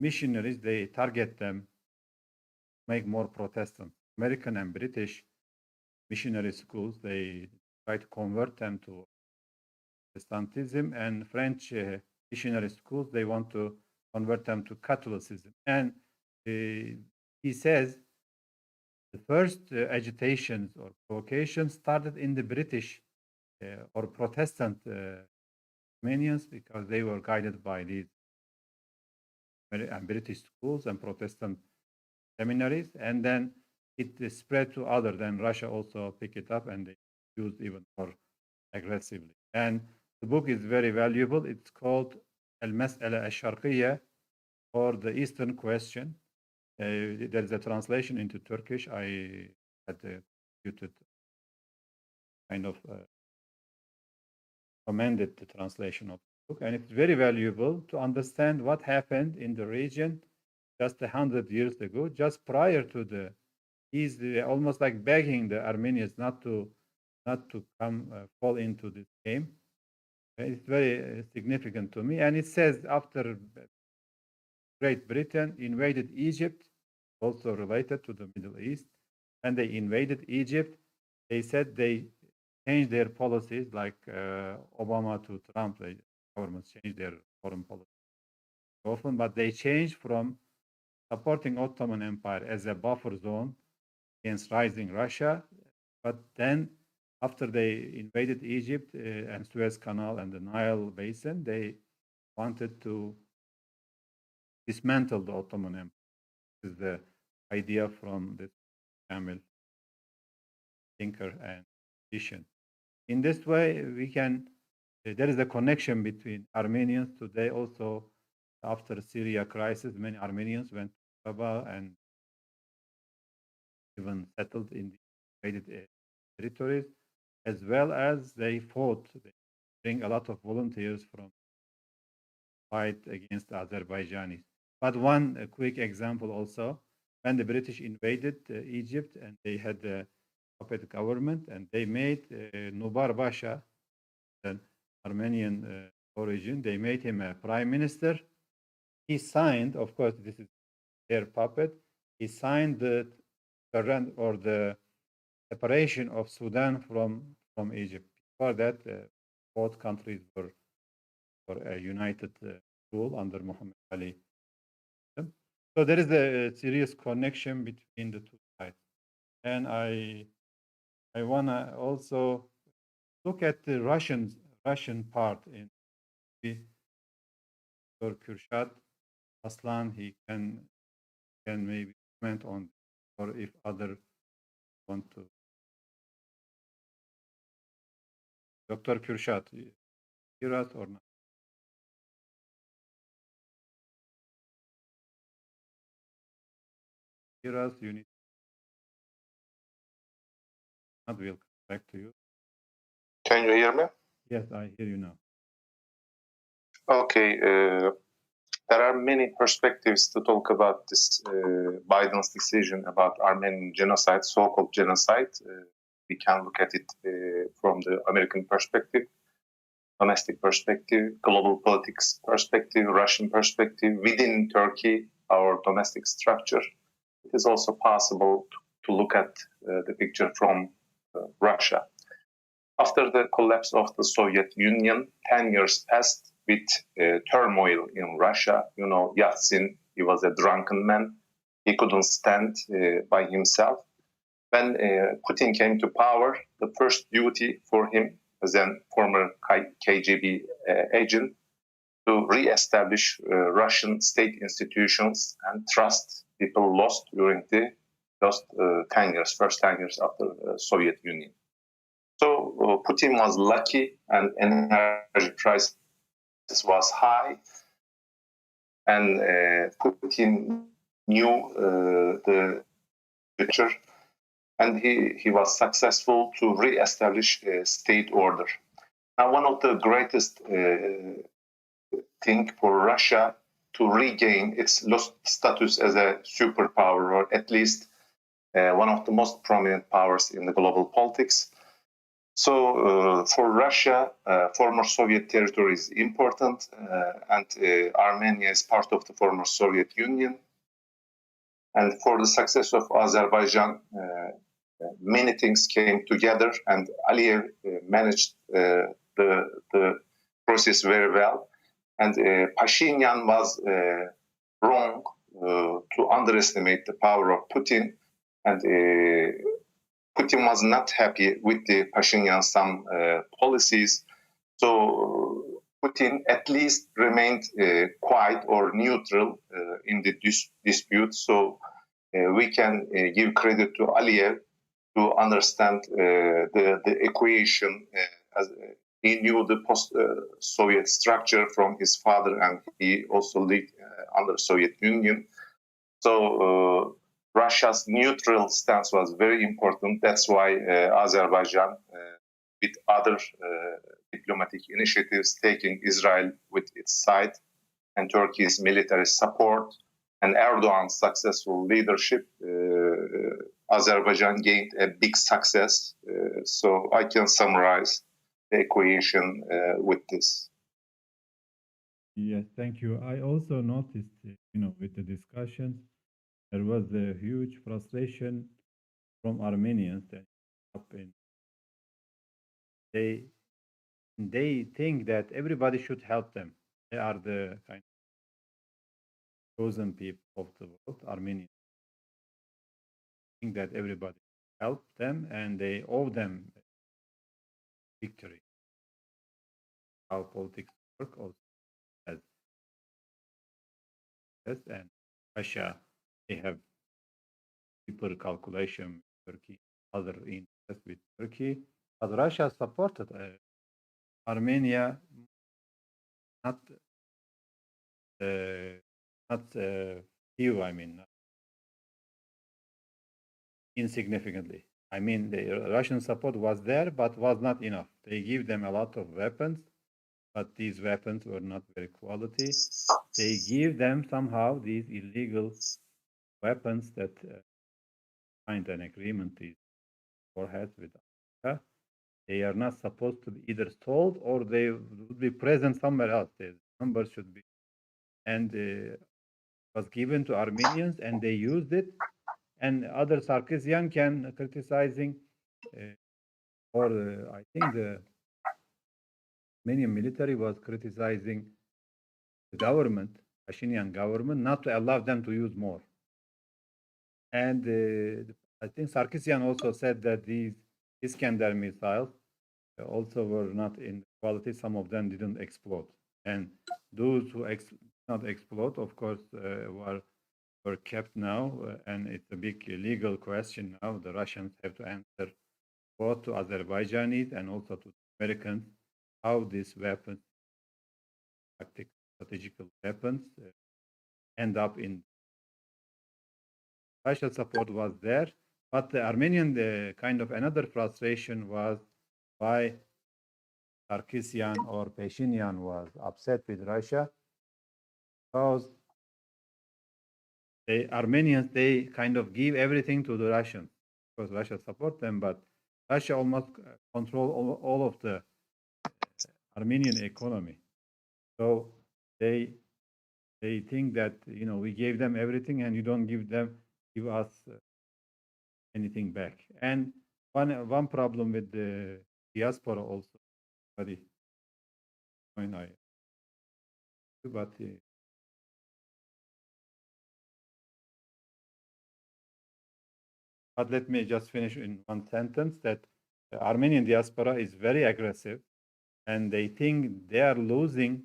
[SPEAKER 2] missionaries, they target them, make more Protestant. American and British missionary schools, they try to convert them to Protestantism, and French missionary schools, they want to convert them to Catholicism. And he says the first agitations or provocations started in the British or Protestant Armenians, because they were guided by these British schools and Protestant seminaries, and then it spread to other. Then Russia also picked it up and they used even more aggressively. And the book is very valuable. It's called Al-Mas'ala al-Sharqiyya, or the Eastern Question. There's a translation into Turkish. I had contributed kind of commended the translation of the book, and it's very valuable to understand what happened in the region just 100 years ago, just prior to he's almost like begging the Armenians not to come fall into this game. It's very significant to me, and it says after Great Britain invaded Egypt, also related to the Middle East, and they invaded Egypt, they said they changed their policies, like Obama to Trump. The governments changed their foreign policy often, but they changed from supporting Ottoman Empire as a buffer zone against rising Russia. But then, after they invaded Egypt and Suez Canal and the Nile Basin, they wanted to dismantle the Ottoman Empire. This is the idea from the Kamil thinker and vision. In this way, we can. There is a connection between Armenians today. Also, after Syria crisis, many Armenians went to Sabah and even settled in the invaded territories, as well as they fought. They bring a lot of volunteers from fight against the Azerbaijanis. But one quick example also, when the British invaded Egypt and they had a puppet government, and they made Nubar Pasha, an Armenian origin, they made him a prime minister. He signed, of course, this is their puppet, he signed the separation of Sudan from Egypt. Before that, both countries were a united rule under Muhammad Ali. So there is a serious connection between the two sides. And I wanna also look at the Russian part in Kürşad Aslan. He can maybe comment on, or if other want to. Dr. Kürşad, hear us or not? Hear us, you need. Not, we'll come back to you.
[SPEAKER 7] Can you hear me?
[SPEAKER 2] Yes, I hear you now.
[SPEAKER 7] Okay. There are many perspectives to talk about this Biden's decision about Armenian genocide, so-called genocide. We can look at it from the American perspective, domestic perspective, global politics perspective, Russian perspective, within Turkey, our domestic structure. It is also possible to look at the picture from Russia. After the collapse of the Soviet Union, 10 years passed with turmoil in Russia. You know, Yeltsin, he was a drunken man. He couldn't stand by himself. When Putin came to power, the first duty for him as a former KGB agent to re-establish Russian state institutions and trust people lost during the first 10 years after Soviet Union. So Putin was lucky, and energy prices was high, and Putin knew the future, and he was successful to re-establish state order. Now, one of the greatest thing for Russia to regain its lost status as a superpower, or at least one of the most prominent powers in the global politics. So for Russia, former Soviet territory is important, and Armenia is part of the former Soviet Union. And for the success of Azerbaijan, many things came together, and Aliyev managed the process very well. And Pashinyan was wrong to underestimate the power of Putin, and Putin was not happy with the Pashinyan's some policies. So Putin at least remained quiet or neutral in the dispute. So we can give credit to Aliyev to understand the equation. As he knew the post-Soviet structure from his father, and he also lived under Soviet Union. So Russia's neutral stance was very important. That's why Azerbaijan, with other diplomatic initiatives, taking Israel with its side, and Turkey's military support, and Erdogan's successful leadership, Azerbaijan gained a big success. So I can summarize the equation with this.
[SPEAKER 2] Yes, thank you. I also noticed, with the discussions, there was a huge frustration from Armenians that they think that everybody should help them. They are the kind of chosen people of the world, Armenians. Think that everybody help them and they owe them victory. How politics work also as and Russia, they have deeper calculation with Turkey, other interests with Turkey, but Russia supported Armenia not few, insignificantly. The Russian support was there, but was not enough. They give them a lot of weapons, but these weapons were not very quality. They give them somehow these illegal weapons that find an agreement these warheads with America. They are not supposed to be either sold or they would be present somewhere else. The numbers should be, and was given to Armenians, and they used it. And other Sarkisian can criticizing, I think the Armenian military was criticizing the government, Pashinyan government, not to allow them to use more. And I think Sarkisian also said that these Iskander missiles also were not in quality. Some of them didn't explode. And those who not explode, of course, were kept now. And it's a big legal question now. The Russians have to answer both to Azerbaijanis and also to Americans how these weapons, strategical weapons, end up in. Russia support was there, but the Armenian, kind of another frustration was why Sarkisian or Pashinyan was upset with Russia, because the Armenians, they kind of give everything to the Russians, because Russia support them, but Russia almost control all of the Armenian economy. So they think that we gave them everything and you don't give us anything back. And one problem with the diaspora also very point I but let me just finish in one sentence that the Armenian diaspora is very aggressive and they think they are losing.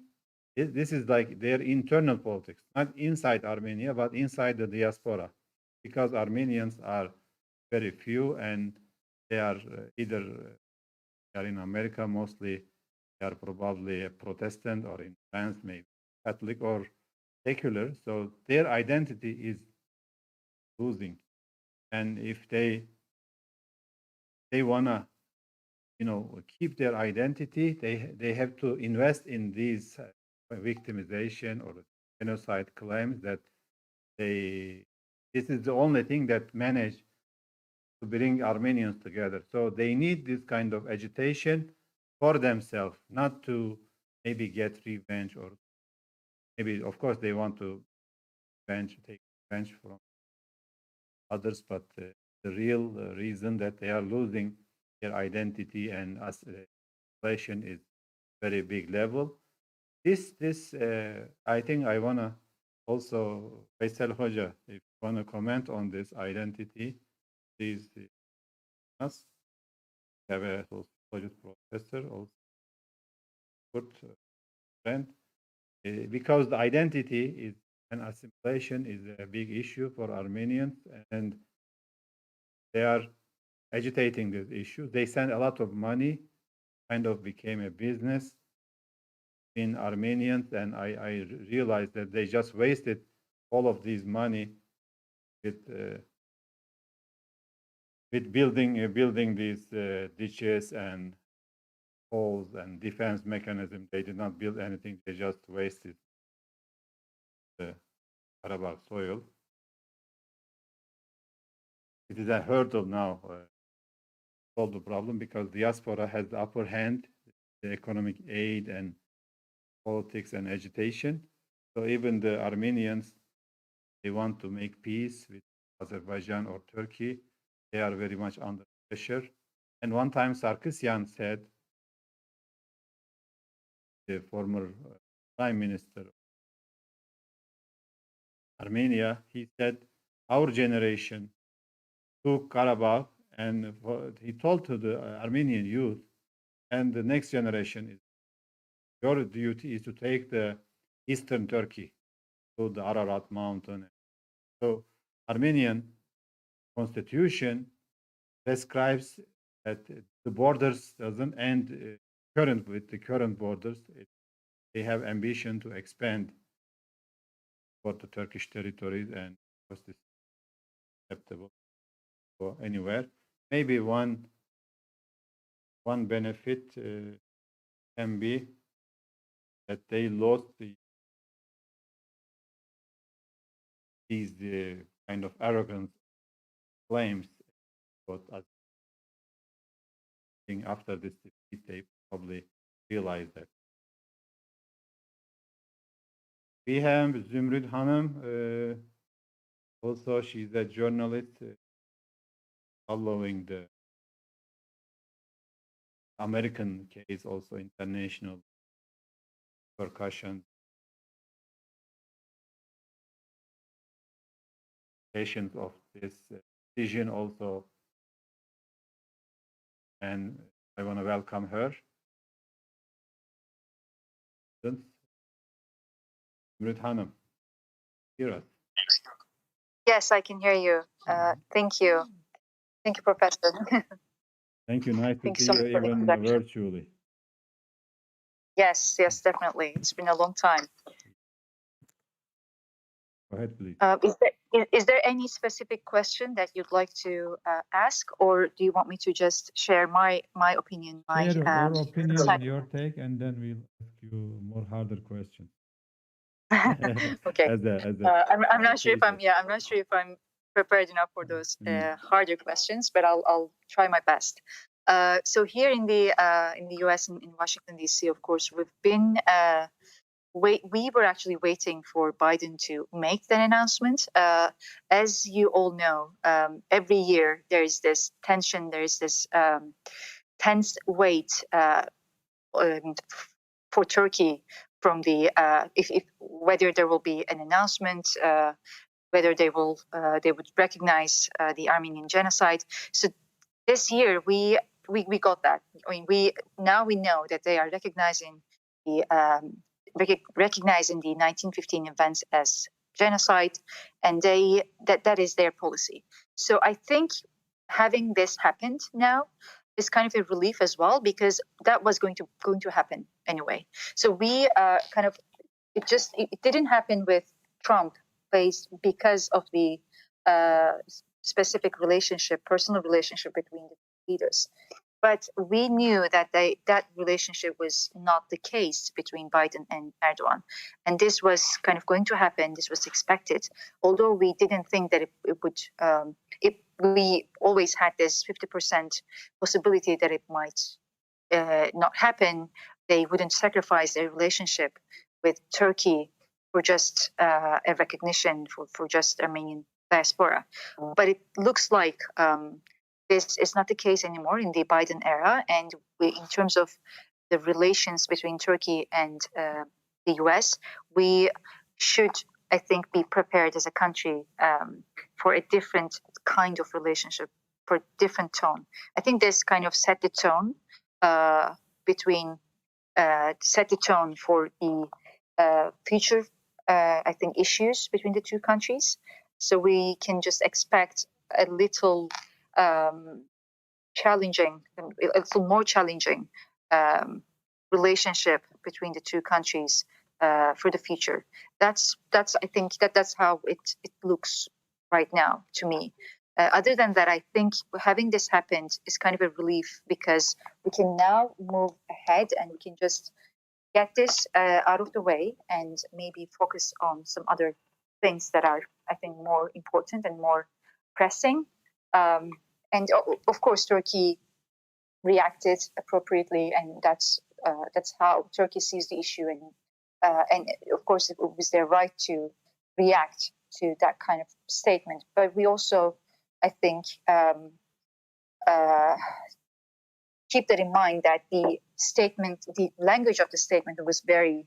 [SPEAKER 2] This is like their internal politics, not inside Armenia, but inside the diaspora, because Armenians are very few and they are either they are in America mostly, they are probably a Protestant, or in France maybe Catholic or secular. So their identity is losing, and if they wanna keep their identity, they have to invest in these victimization or genocide claims that this is the only thing that managed to bring Armenians together. So they need this kind of agitation for themselves, not to maybe get revenge, or maybe, of course, they want to take revenge from others, but the real reason that they are losing their identity and assimilation is very big level. This I think I wanna also, Faisal Hoja, if you wanna comment on this identity, please. Us have a sociologist professor, also good friend, because the identity is and assimilation is a big issue for Armenians, and they are agitating this issue. They send a lot of money, kind of became a business in Armenians, and I realized that they just wasted all of this money with building these ditches and holes and defense mechanism. They did not build anything. They just wasted the Karabakh soil. It is unheard of now. Solve the problem because diaspora has the upper hand, the economic aid and politics and agitation. So even the Armenians, they want to make peace with Azerbaijan or Turkey. They are very much under pressure. And one time Sarkisyan said, the former prime minister of Armenia, he said, our generation took Karabakh, and he told to the Armenian youth, and the next generation is, your duty is to take the eastern Turkey to the Ararat mountain. So Armenian constitution describes that the borders doesn't end with the current borders. They have ambition to expand for the Turkish territories, and of course this is acceptable for anywhere. Maybe one benefit can be that they lost these kind of arrogant claims, but I think after this defeat they probably realize that. We have Zümrüt Hanım, also she's a journalist following the American case, also international repercussions, of this decision also, and I want to welcome her. Zümrüt Hanım, hear us?
[SPEAKER 8] Yes, I can hear you. Thank you. Thank you, Professor.
[SPEAKER 2] Thank you. Nice to
[SPEAKER 8] Thank you
[SPEAKER 2] see
[SPEAKER 8] so
[SPEAKER 2] you
[SPEAKER 8] much for the
[SPEAKER 2] even
[SPEAKER 8] introduction.
[SPEAKER 2] virtually.
[SPEAKER 8] Yes, definitely. It's been a long time.
[SPEAKER 2] Go ahead, please.
[SPEAKER 8] Is there any specific question that you'd like to ask, or do you want me to just share my opinion?
[SPEAKER 2] Share your opinion
[SPEAKER 8] insight?
[SPEAKER 2] and your take, and then we'll ask you more harder questions.
[SPEAKER 8] Okay. I'm not sure if I'm prepared enough for those harder questions, but I'll try my best. So here in the U.S. in Washington D.C., of course, we've been we were actually waiting for Biden to make that announcement. As you all know, every year there is this tension, there is this tense wait for Turkey from the if whether there will be an announcement, whether they would recognize the Armenian genocide. So this year we got that. I mean, we know that they are recognizing the 1915 events as genocide, and that is their policy. So I think having this happened now is kind of a relief as well, because that was going to happen anyway. So we it didn't happen with Trump based because of the specific relationship, personal relationship between the leaders. But we knew that that relationship was not the case between Biden and Erdogan. And this was kind of going to happen. This was expected, although we didn't think that it would. We always had this 50% possibility that it might not happen. They wouldn't sacrifice their relationship with Turkey for just a recognition for just Armenian diaspora. But it looks like this is not the case anymore in the Biden era. And in terms of the relations between Turkey and the US, we should, I think, be prepared as a country for a different kind of relationship, for a different tone. I think this kind of set the tone set the tone for the future, I think, issues between the two countries. So we can just expect a little challenging, a little more challenging relationship between the two countries for the future. That's I think that's how it looks right now to me. Other than that, I think having this happened is kind of a relief, because we can now move ahead and we can just get this out of the way and maybe focus on some other things that are, I think, more important and more pressing. And of course, Turkey reacted appropriately, and that's how Turkey sees the issue. And of course, it was their right to react to that kind of statement. But we also, I think, keep that in mind, that the statement, the language of the statement was very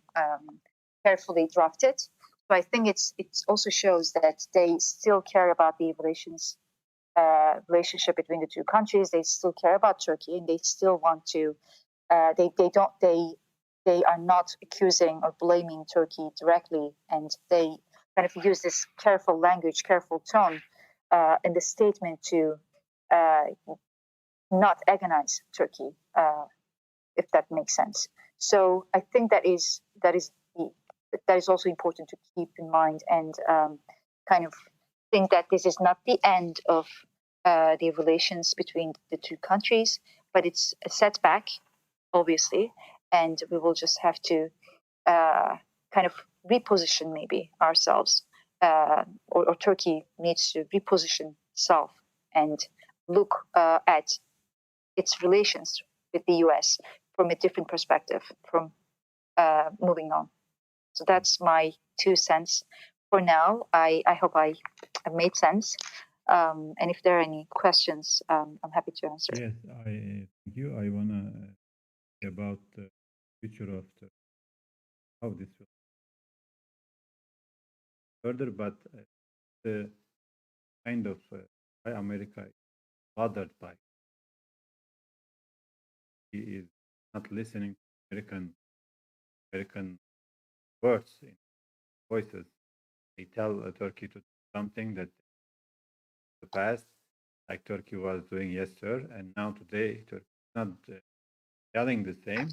[SPEAKER 8] carefully drafted. So I think it also shows that they still care about the relationship between the two countries. They still care about Turkey, and they still want to. They are not accusing or blaming Turkey directly, and they kind of use this careful language, careful tone in the statement to not agonize Turkey, if that makes sense. So I think that is also important to keep in mind, and kind of think that this is not the end of the relations between the two countries, but it's a setback, obviously, and we will just have to kind of reposition maybe ourselves, or Turkey needs to reposition itself and look at its relations with the US from a different perspective, from moving on. So that's my 2 cents for now. I hope I made sense. And if there are any questions, I'm happy to answer.
[SPEAKER 2] Yes, thank you. I want to about the future of how this will further, but the kind of why America is bothered by. He is not listening to American words, in voices. They tell Turkey to do something that in the past, like Turkey was doing yesterday, and now today Turkey is not telling the same.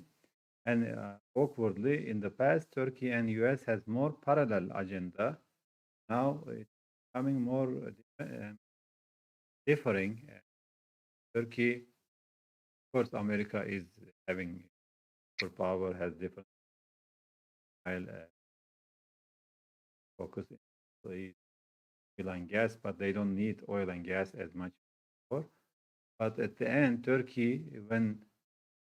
[SPEAKER 2] And awkwardly, in the past, Turkey and US has more parallel agenda. Now it's becoming more differing. Turkey, of course, America is having superpower, has different focus in oil and gas, but they don't need oil and gas as much before. But at the end, Turkey, when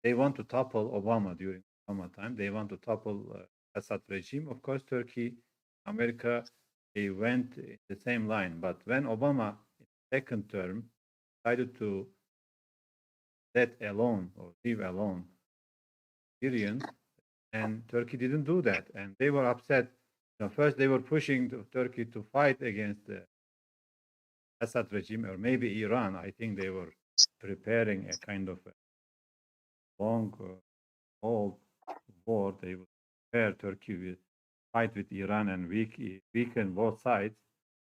[SPEAKER 2] they want to topple Obama during Obama time, they want to topple Assad regime. Of course, Turkey, America, they went in the same line. But when Obama, in the second term, decided to let alone or leave alone Syrians, and Turkey didn't do that, and they were upset. First they were pushing Turkey to fight against the Assad regime, or maybe Iran. I think they were preparing a kind of a long, old war. They would prepare Turkey with fight with Iran and weaken both sides.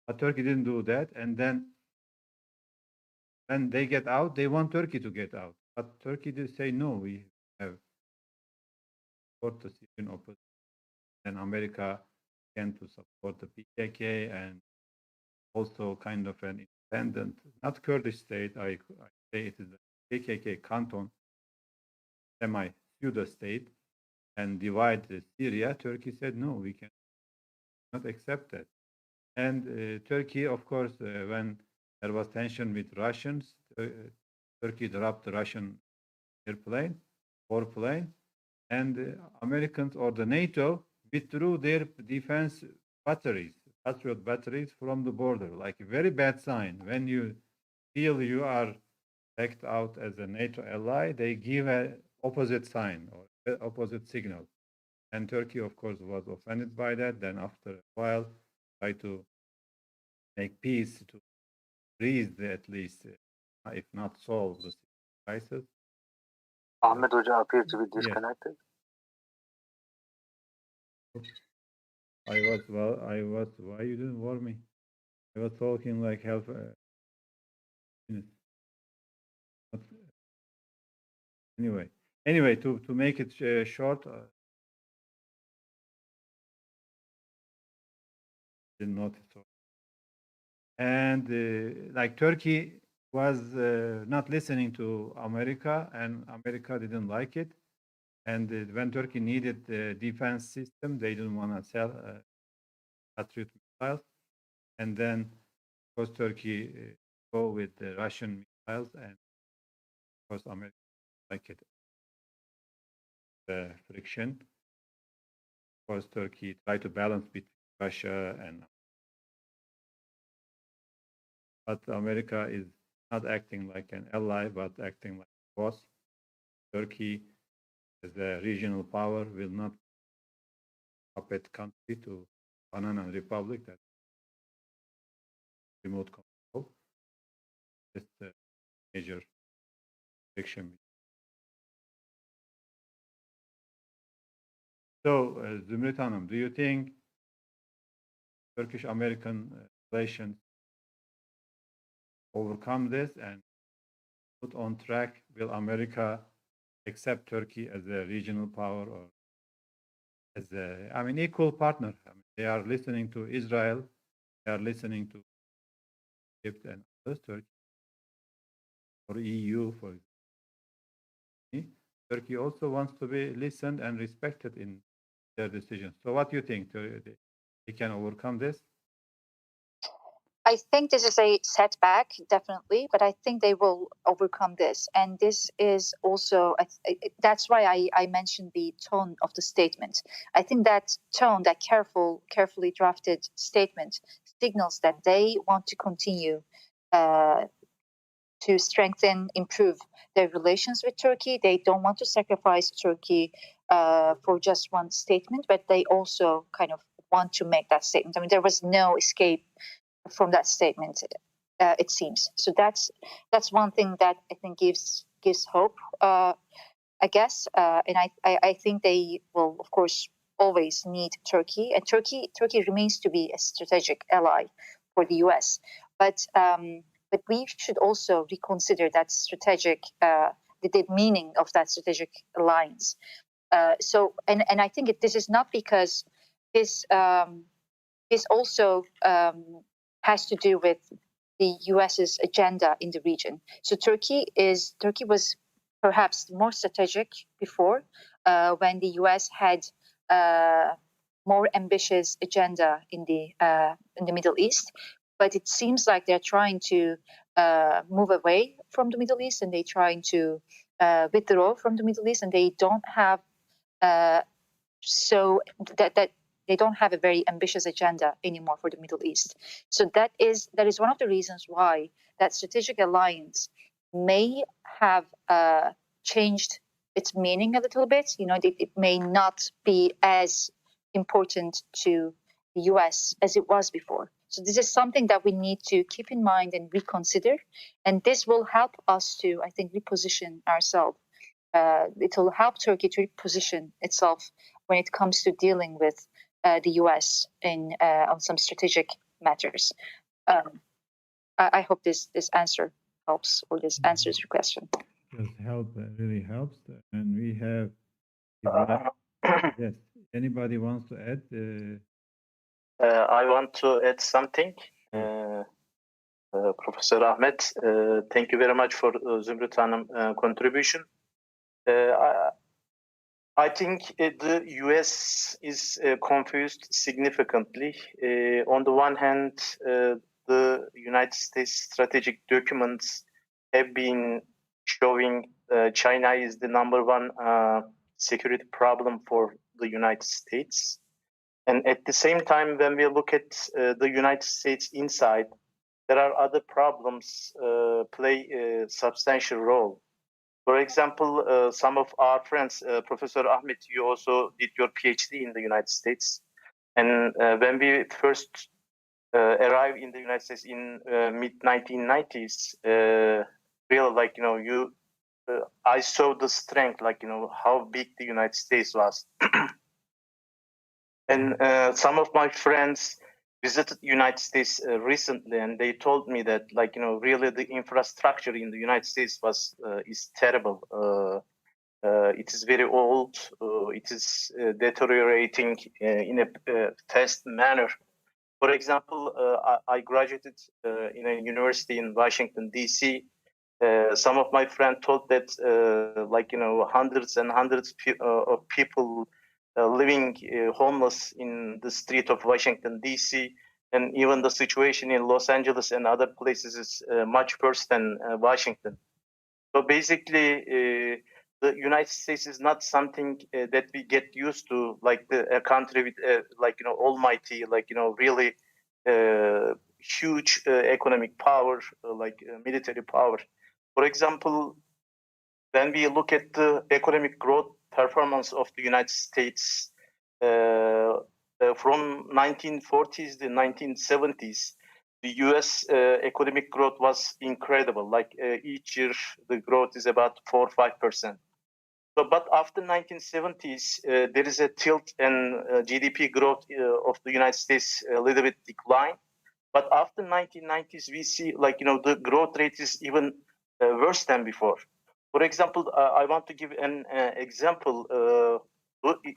[SPEAKER 2] But Turkey didn't do that, and then when they get out, they want Turkey to get out. But Turkey did say no. We have support the Syrian opposition, and America began to support the PKK and also kind of an independent, not Kurdish state. I say it is a PKK canton, semi-pseudo state, and divide Syria. Turkey said no, we cannot accept that. And Turkey, of course, when there was tension with Russians, Turkey dropped the Russian warplane, and Americans or the NATO withdrew their defense batteries, Patriot batteries from the border, like a very bad sign. When you feel you are backed out as a NATO ally, they give an opposite sign or opposite signal. And Turkey, of course, was offended by that. Then after a while, tried to make peace, to freeze at least, if not solve the crisis.
[SPEAKER 3] Ahmed Hoja appears to be disconnected.
[SPEAKER 2] I was, why you didn't warn me? I was talking like half a minute. Anyway, to make it short, didn't notice. And like Turkey was not listening to America, and America didn't like it. And when Turkey needed the defense system, they didn't want to sell Patriot missiles. And then, of course, Turkey go with the Russian missiles, and of course, America like it. The friction. Of course, Turkey tried to balance between Russia and, but America is not acting like an ally, but acting like a boss. Turkey, as a regional power, will not puppet country to Banana Republic, that remote control. It's a major friction. So, Zümrüt Hanım, do you think Turkish-American relations overcome this and put on track? Will America accept Turkey as a regional power or as a, equal partner? They are listening to Israel, they are listening to Egypt and others, Turkey, or EU, for example. Turkey also wants to be listened and respected in their decisions. So what do you think? They can overcome this?
[SPEAKER 8] I think this is a setback, definitely, but I think they will overcome this. And this is also, that's why I mentioned the tone of the statement. I think that tone, that carefully drafted statement, signals that they want to continue to strengthen, improve their relations with Turkey. They don't want to sacrifice Turkey for just one statement, but they also kind of want to make that statement. There was no escape from that statement, it seems. So that's one thing that I think gives hope, I guess. And I think they will, of course, always need Turkey, and Turkey remains to be a strategic ally for the US. But we should also reconsider that strategic, the meaning of that strategic alliance. So I think this is not because this also has to do with the US's agenda in the region. So Turkey was perhaps more strategic before, when the US had more ambitious agenda in the Middle East. But it seems like they're trying to move away from the Middle East, and they're trying to withdraw from the Middle East, and they don't have so that they don't have a very ambitious agenda anymore for the Middle East. So that is one of the reasons why that strategic alliance may have changed its meaning a little bit. It may not be as important to the US as it was before. So this is something that we need to keep in mind and reconsider. And this will help us to, I think, reposition ourselves. It will help Turkey to reposition itself when it comes to dealing with the US on some strategic matters. I hope this answer helps, or this answers your question.
[SPEAKER 2] Does help, really helps. And we have, yes, anybody wants to add?
[SPEAKER 4] I want to add something. Professor Ahmet, thank you very much for Zümrüt Hanım contribution. I think the US is confused significantly. On the one hand, the United States strategic documents have been showing China is the number one security problem for the United States. And at the same time, when we look at the United States inside, there are other problems play a substantial role. For example, some of our friends, Professor Ahmet, you also did your PhD in the United States. And when we first arrived in the United States in mid-1990s, really, I saw the strength, how big the United States was. And some of my friends visited the United States recently, and they told me that, really the infrastructure in the United States is terrible. It is very old. It is deteriorating in a fast manner. For example, I graduated in a university in Washington, D.C. Some of my friends told that, hundreds and hundreds of people living homeless in the street of Washington, D.C., and even the situation in Los Angeles and other places is much worse than Washington. So basically, the United States is not something that we get used to, like a country with, almighty, really huge economic power, military power. For example, when we look at the economic growth performance of the United States from 1940s to 1970s, the U.S. Economic growth was incredible. Each year, the growth is about 4 or 5%. But after 1970s, there is a tilt, and GDP growth of the United States a little bit decline. But after 1990s, we see the growth rate is even worse than before. For example, I want to give an example.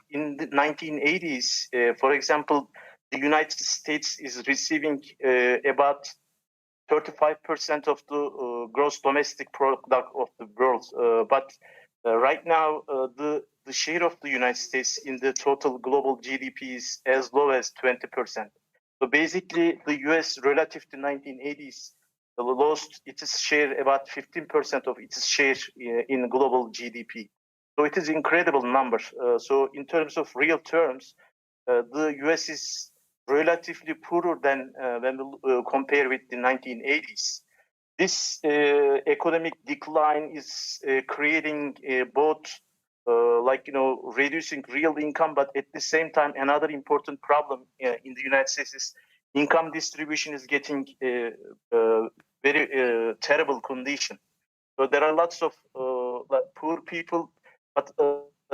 [SPEAKER 4] In the 1980s, for example, the United States is receiving about 35% of the gross domestic product of the world. But right now, the share of the United States in the total global GDP is as low as 20%. So basically, the US relative to 1980s lost its share, about 15% of its share in global GDP. So it is incredible numbers. So in terms of real terms, the US is relatively poorer than when we compare with the 1980s. This economic decline is creating both, reducing real income, but at the same time, another important problem in the United States is income distribution is getting very terrible condition. So there are lots of poor people, but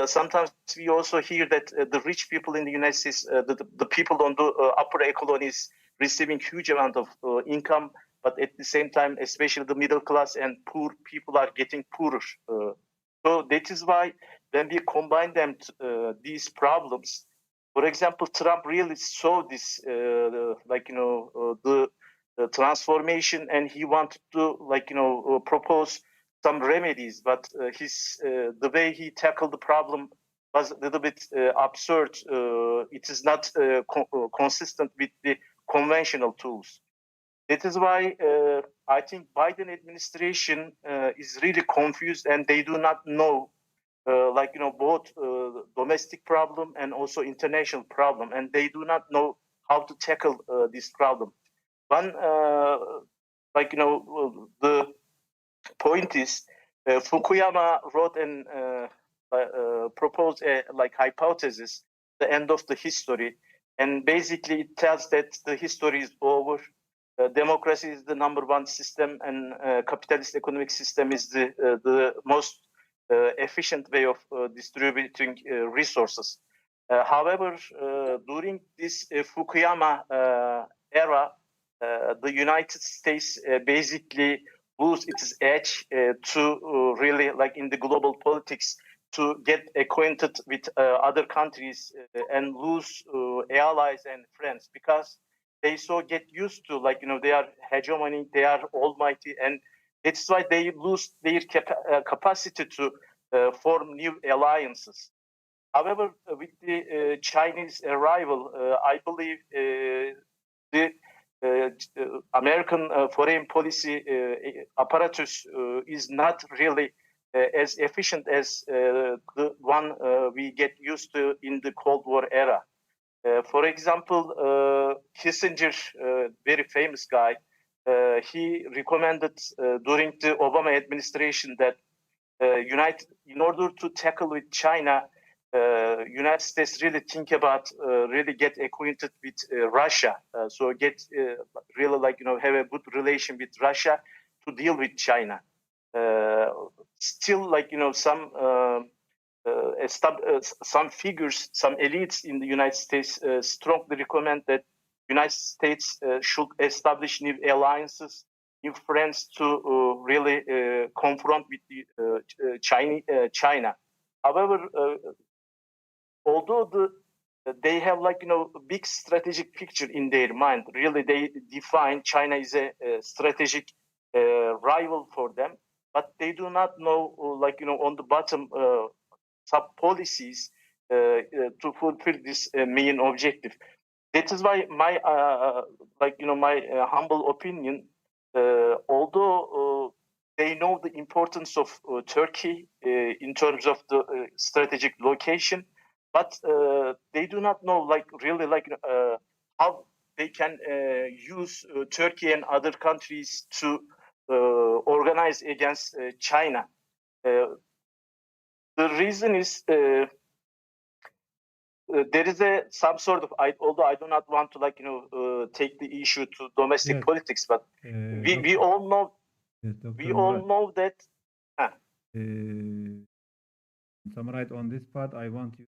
[SPEAKER 4] sometimes we also hear that the rich people in the United States, the people on the upper echelon is receiving huge amount of income, but at the same time, especially the middle class and poor people are getting poorer. So that is why when we combine them, these problems, for example, Trump really saw this, the transformation, and he wanted to, propose some remedies, but the way he tackled the problem was a little bit absurd. It is not consistent with the conventional tools. That is why I think Biden administration is really confused, and they do not know, both domestic problem and also international problem, and they do not know how to tackle this problem. One, the point is, Fukuyama wrote and proposed a hypothesis, the end of the history, and basically it tells that the history is over. Democracy is the number one system, and capitalist economic system is the most efficient way of distributing resources. However, during this Fukuyama era, the United States basically lose its edge to really, in the global politics, to get acquainted with other countries and lose allies and friends, because they so get used to, they are hegemony, they are almighty, and that's why they lose their capacity to form new alliances. However, with the Chinese arrival, I believe the American foreign policy apparatus is not really as efficient as the one we get used to in the Cold War era. For example, Kissinger, very famous guy, he recommended during the Obama administration that in order to tackle with China, United States really think about really get acquainted with Russia, so get really have a good relation with Russia to deal with China. Still, some figures, some elites in the United States strongly recommend that United States should establish new alliances, new friends to really confront with the China. However, although they have a big strategic picture in their mind, really they define China is a strategic rival for them, but they do not know, on the bottom, sub policies to fulfill this main objective. That is why my my humble opinion, although they know the importance of Turkey in terms of the strategic location, but they do not know how they can use Turkey and other countries to organize against China. The reason is there is some sort of, although I do not want to take the issue to domestic politics, but we all know know that.
[SPEAKER 2] Summarize on this part. I want you.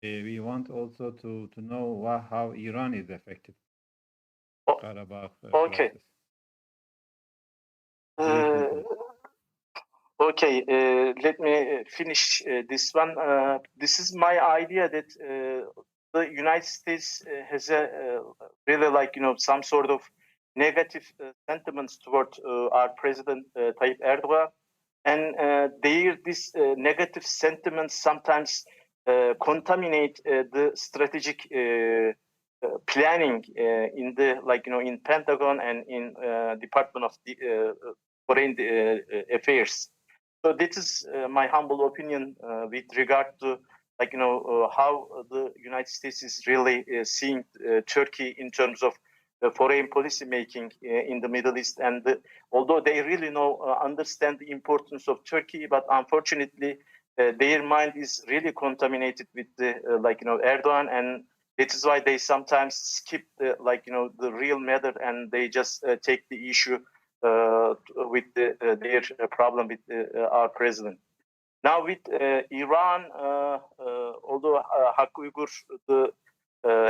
[SPEAKER 2] We want also to know how Iran is affected. Karabakh.
[SPEAKER 4] Okay. Okay, let me finish this one. This is my idea that the United States has a really some sort of negative sentiments toward our President Tayyip Erdogan, and this negative sentiments sometimes contaminate the strategic planning in the in Pentagon and in Department of Foreign Affairs. So this is my humble opinion with regard to how the United States is really seeing Turkey in terms of foreign policy making in the Middle East. And although they really understand the importance of Turkey, but unfortunately their mind is really contaminated with the Erdogan, and it is why they sometimes skip the the real matter, and they just take the issue with their problem with our president. Now with Iran, although Hakkı Uygur, the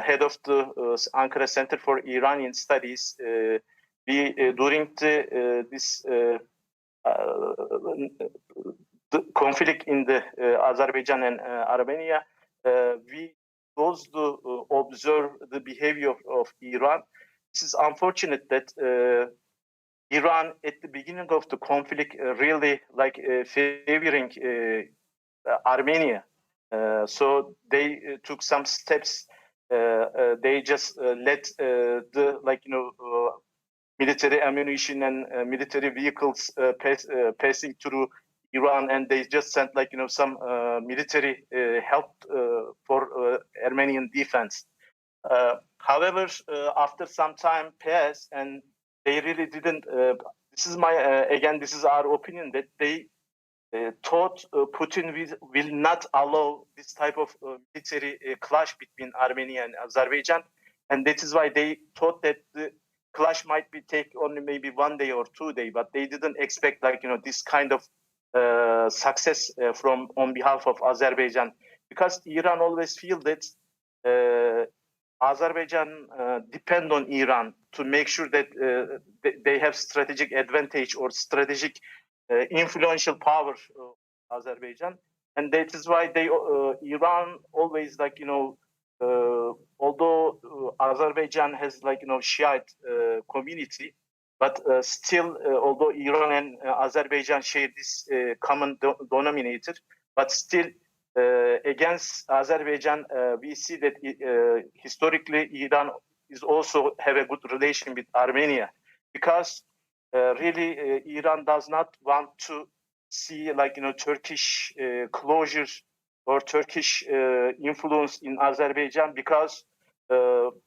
[SPEAKER 4] head of the Ankara Center for Iranian Studies, we during this the conflict in the Azerbaijan and Armenia, we close to observe the behavior of Iran. This is unfortunate that Iran, at the beginning of the conflict, really favoring Armenia. So they took some steps. They just let the military ammunition and military vehicles passing through Iran, and they just sent some military help for Armenian defense. However, after some time passed, and they really didn't. This is this is our opinion, that they thought Putin will not allow this type of military clash between Armenia and Azerbaijan, and that is why they thought that the clash might take only maybe 1 day or 2 days, but they didn't expect this kind of success from on behalf of Azerbaijan, because Iran always feel that Azerbaijan depend on Iran to make sure that they have strategic advantage or strategic influential power Azerbaijan, and that is why Iran always although Azerbaijan has Shiite community, but still although Iran and Azerbaijan share this common denominator, but still against Azerbaijan we see that historically Iran is also have a good relation with Armenia, because really Iran does not want to see Turkish closure or Turkish influence in Azerbaijan, because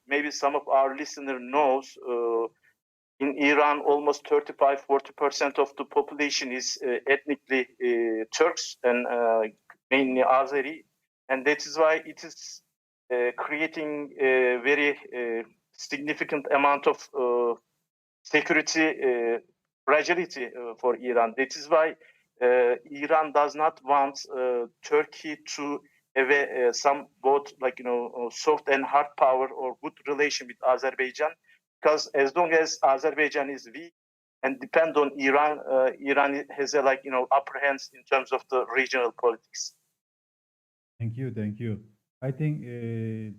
[SPEAKER 4] maybe some of our listener knows in Iran almost 35-40% of the population is ethnically Turks and mainly Azeri, and that is why it is creating a very significant amount of security fragility for Iran. That is why Iran does not want Turkey to have some both soft and hard power or good relation with Azerbaijan, because as long as Azerbaijan is weak and depend on Iran, Iran has a upper hands in terms of the regional politics.
[SPEAKER 2] Thank you. I think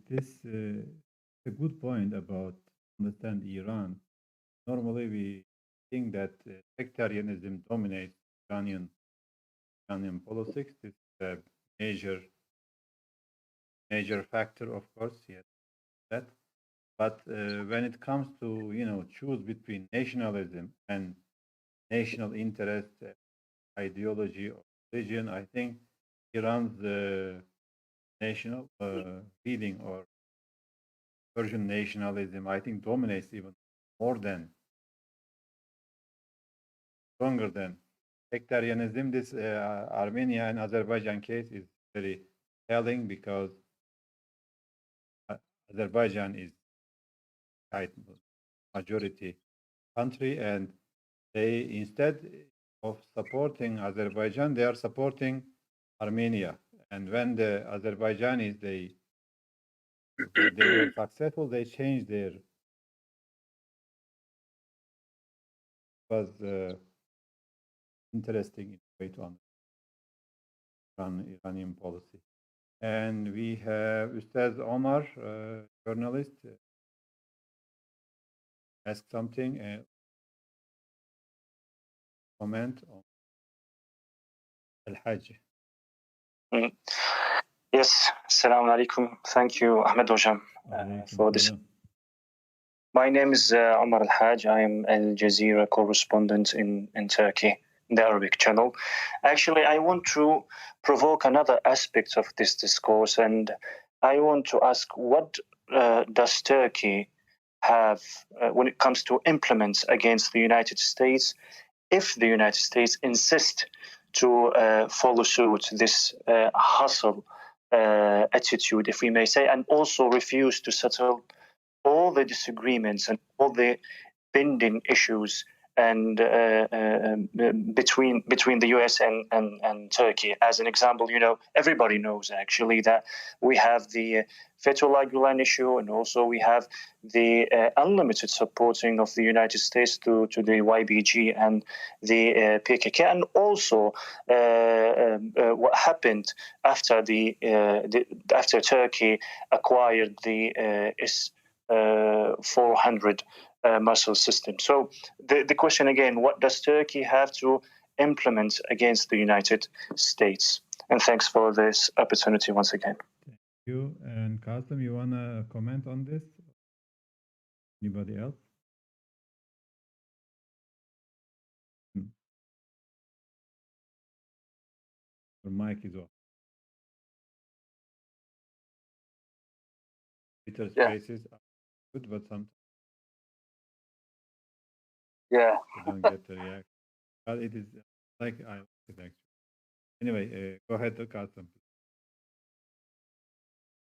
[SPEAKER 2] this a good point about understand Iran. Normally, we think that sectarianism dominates Iranian politics. It's a major factor, of course. Yes, that. But when it comes to choose between nationalism and national interest, ideology, or religion, I think Iran's national feeling or Persian nationalism, I think, dominates even more than stronger than sectarianism. This Armenia and Azerbaijan case is very telling, because Azerbaijan is majority country, and they, instead of supporting Azerbaijan, they are supporting Armenia. And when the Azerbaijanis they were successful, they changed their was interesting way to understand Iranian policy. And we have Ustaz Omar, journalist, ask something, comment on Al-Hajj.
[SPEAKER 9] Yes, Assalamu alaikum. Thank you, Ahmed Hojam, for this. My name is Omar Al-Hajj. I am Al Jazeera correspondent in Turkey, the Arabic channel. Actually, I want to provoke another aspect of this discourse, and I want to ask, what does Turkey have when it comes to implements against the United States, if the United States insist to follow suit, this hustle attitude, if we may say, and also refuse to settle all the disagreements and all the pending issues and between the US and Turkey. As an example, everybody knows actually that we have the Fethullah Gulen issue, and also we have the unlimited supporting of the United States to the YPG and the PKK, and also what happened after after Turkey acquired the S-400 missile system. So the question again, what does Turkey have to implement against the United States? And thanks for this opportunity once again.
[SPEAKER 2] Thank you. And Qasim, you want to comment on this? Anybody else? Your mic is off. Twitter spaces are good, but sometimes you don't get the reaction. But it is like I like it actually. Anyway, go ahead, Carson.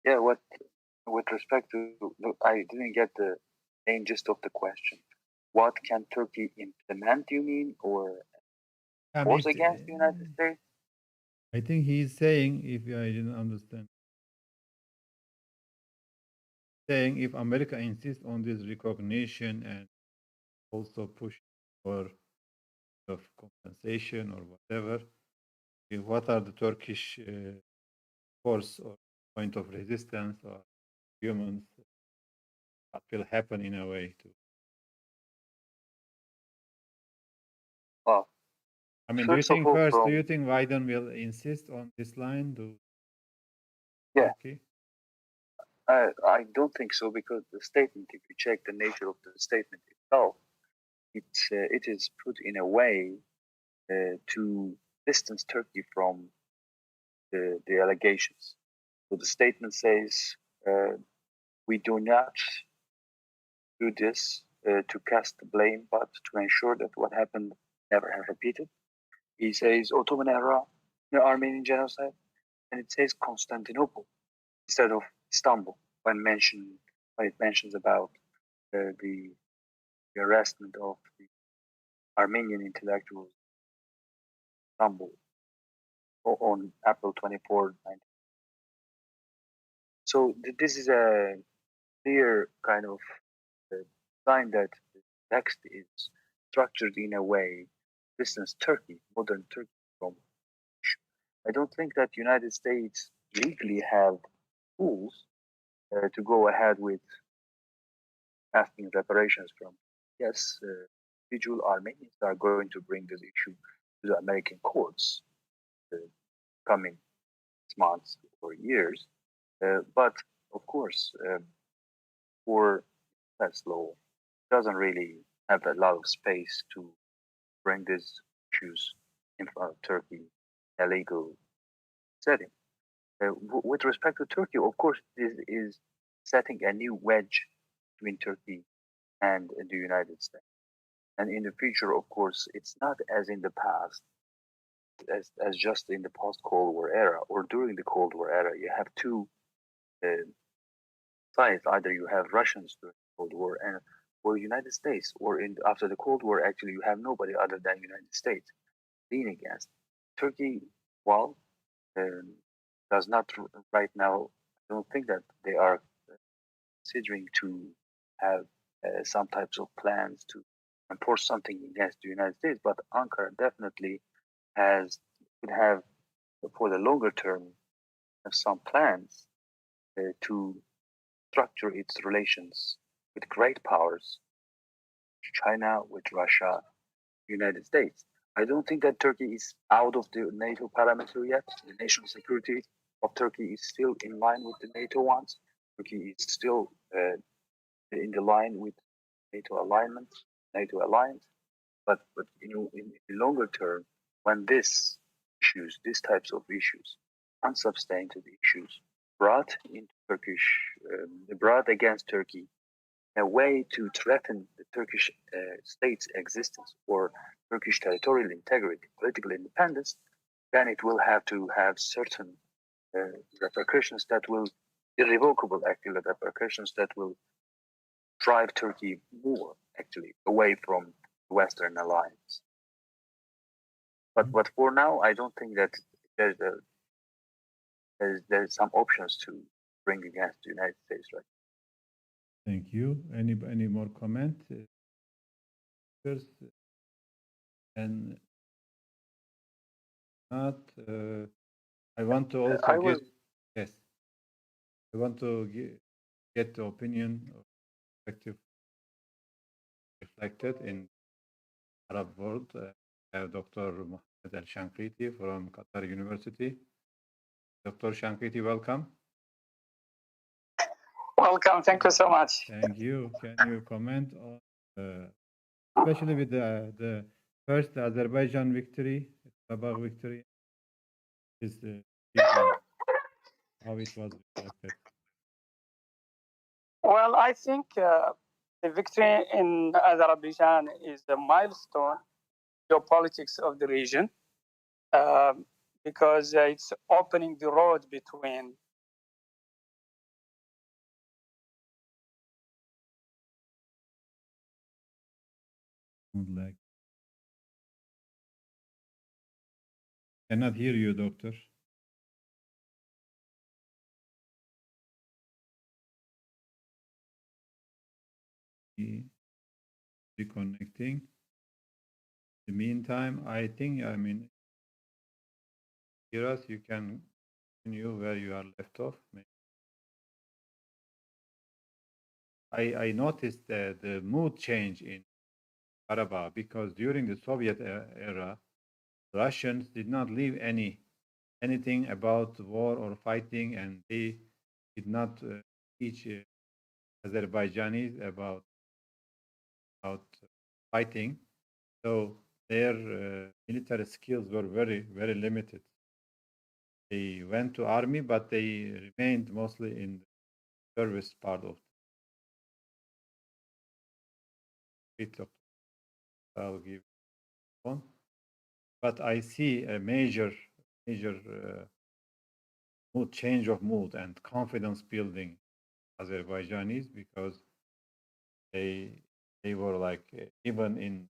[SPEAKER 3] Yeah, with respect to, I didn't get the main gist of the question. What can Turkey implement, you mean, or force against the United States?
[SPEAKER 2] I think he's saying, if I didn't understand, saying if America insists on this recognition and also push for of compensation or whatever, what are the Turkish force or point of resistance or humans that will happen in a way to?
[SPEAKER 3] Well,
[SPEAKER 2] I mean, do you think first? Do you think Biden will insist on this line? Turkey?
[SPEAKER 3] I don't think so, because the statement, if you check the nature of the statement itself, it is put in a way to distance Turkey from the allegations. So the statement says, we do not do this to cast the blame, but to ensure that what happened never repeated. He says Ottoman era, the Armenian genocide, and it says Constantinople instead of Istanbul when it mentions about the arrestment of the Armenian intellectuals in Istanbul on April 24, 19. So this is a clear kind of sign that the text is structured in a way distance Turkey, modern Turkey, from. I don't think that United States legally have tools to go ahead with asking reparations from. Yes, individual Armenians are going to bring this issue to the American courts coming months or years, but of course, for U.S. law doesn't really have a lot of space to bring these issues in front of Turkey in a legal setting. With respect to Turkey, of course, this is setting a new wedge between Turkey and the United States. And in the future, of course, it's not as in the past, as just in the post-Cold War era or during the Cold War era. You have two sides. Either you have Russians during the Cold War or United States, or after the Cold War, actually, you have nobody other than United States lean against. Turkey, well, does not right now. I don't think that they are considering to have some types of plans to enforce something against the United States, but Ankara definitely would have, for the longer term, have some plans to structure its relations with great powers, China, with Russia, United States. I don't think that Turkey is out of the NATO parameter yet. The national security of Turkey is still in line with the NATO ones. Turkey is still in the line with NATO alliance. But in the longer term, when these types of issues, unsubstantiated issues, brought against Turkey, a way to threaten the Turkish state's existence or Turkish territorial integrity, political independence, then it will have to have certain repercussions that will irrevocable, actually, repercussions that will drive Turkey more, actually, away from the Western alliance. But for now, I don't think that there's some options to bring against the United States, right?
[SPEAKER 2] Thank you. Any more comment? First, and not. I want to also yes. I want to get the opinion or perspective reflected in Arab world. I have Dr. Mohammed Al Shanqiti from Qatar University. Dr. Shanqiti, welcome.
[SPEAKER 10] Welcome. Thank you so much.
[SPEAKER 2] Thank you. Can you comment on, especially with the first Azerbaijan victory, Karabakh victory, is the region, how it was reflected?
[SPEAKER 10] Well, I think the victory in Azerbaijan is a milestone geopolitics of the region because it's opening the road between
[SPEAKER 2] Like, cannot hear you, doctor. Reconnecting. In the meantime, I think, hear us, you can continue where you are left off. I noticed the mood change in Karabakh because during the Soviet era, Russians did not leave anything about war or fighting, and they did not teach Azerbaijanis about fighting. So their military skills were very, very limited. They went to army, but they remained mostly in the service part of it. I'll give one. But I see a major mood change of mood and confidence building Azerbaijanis because they were like even in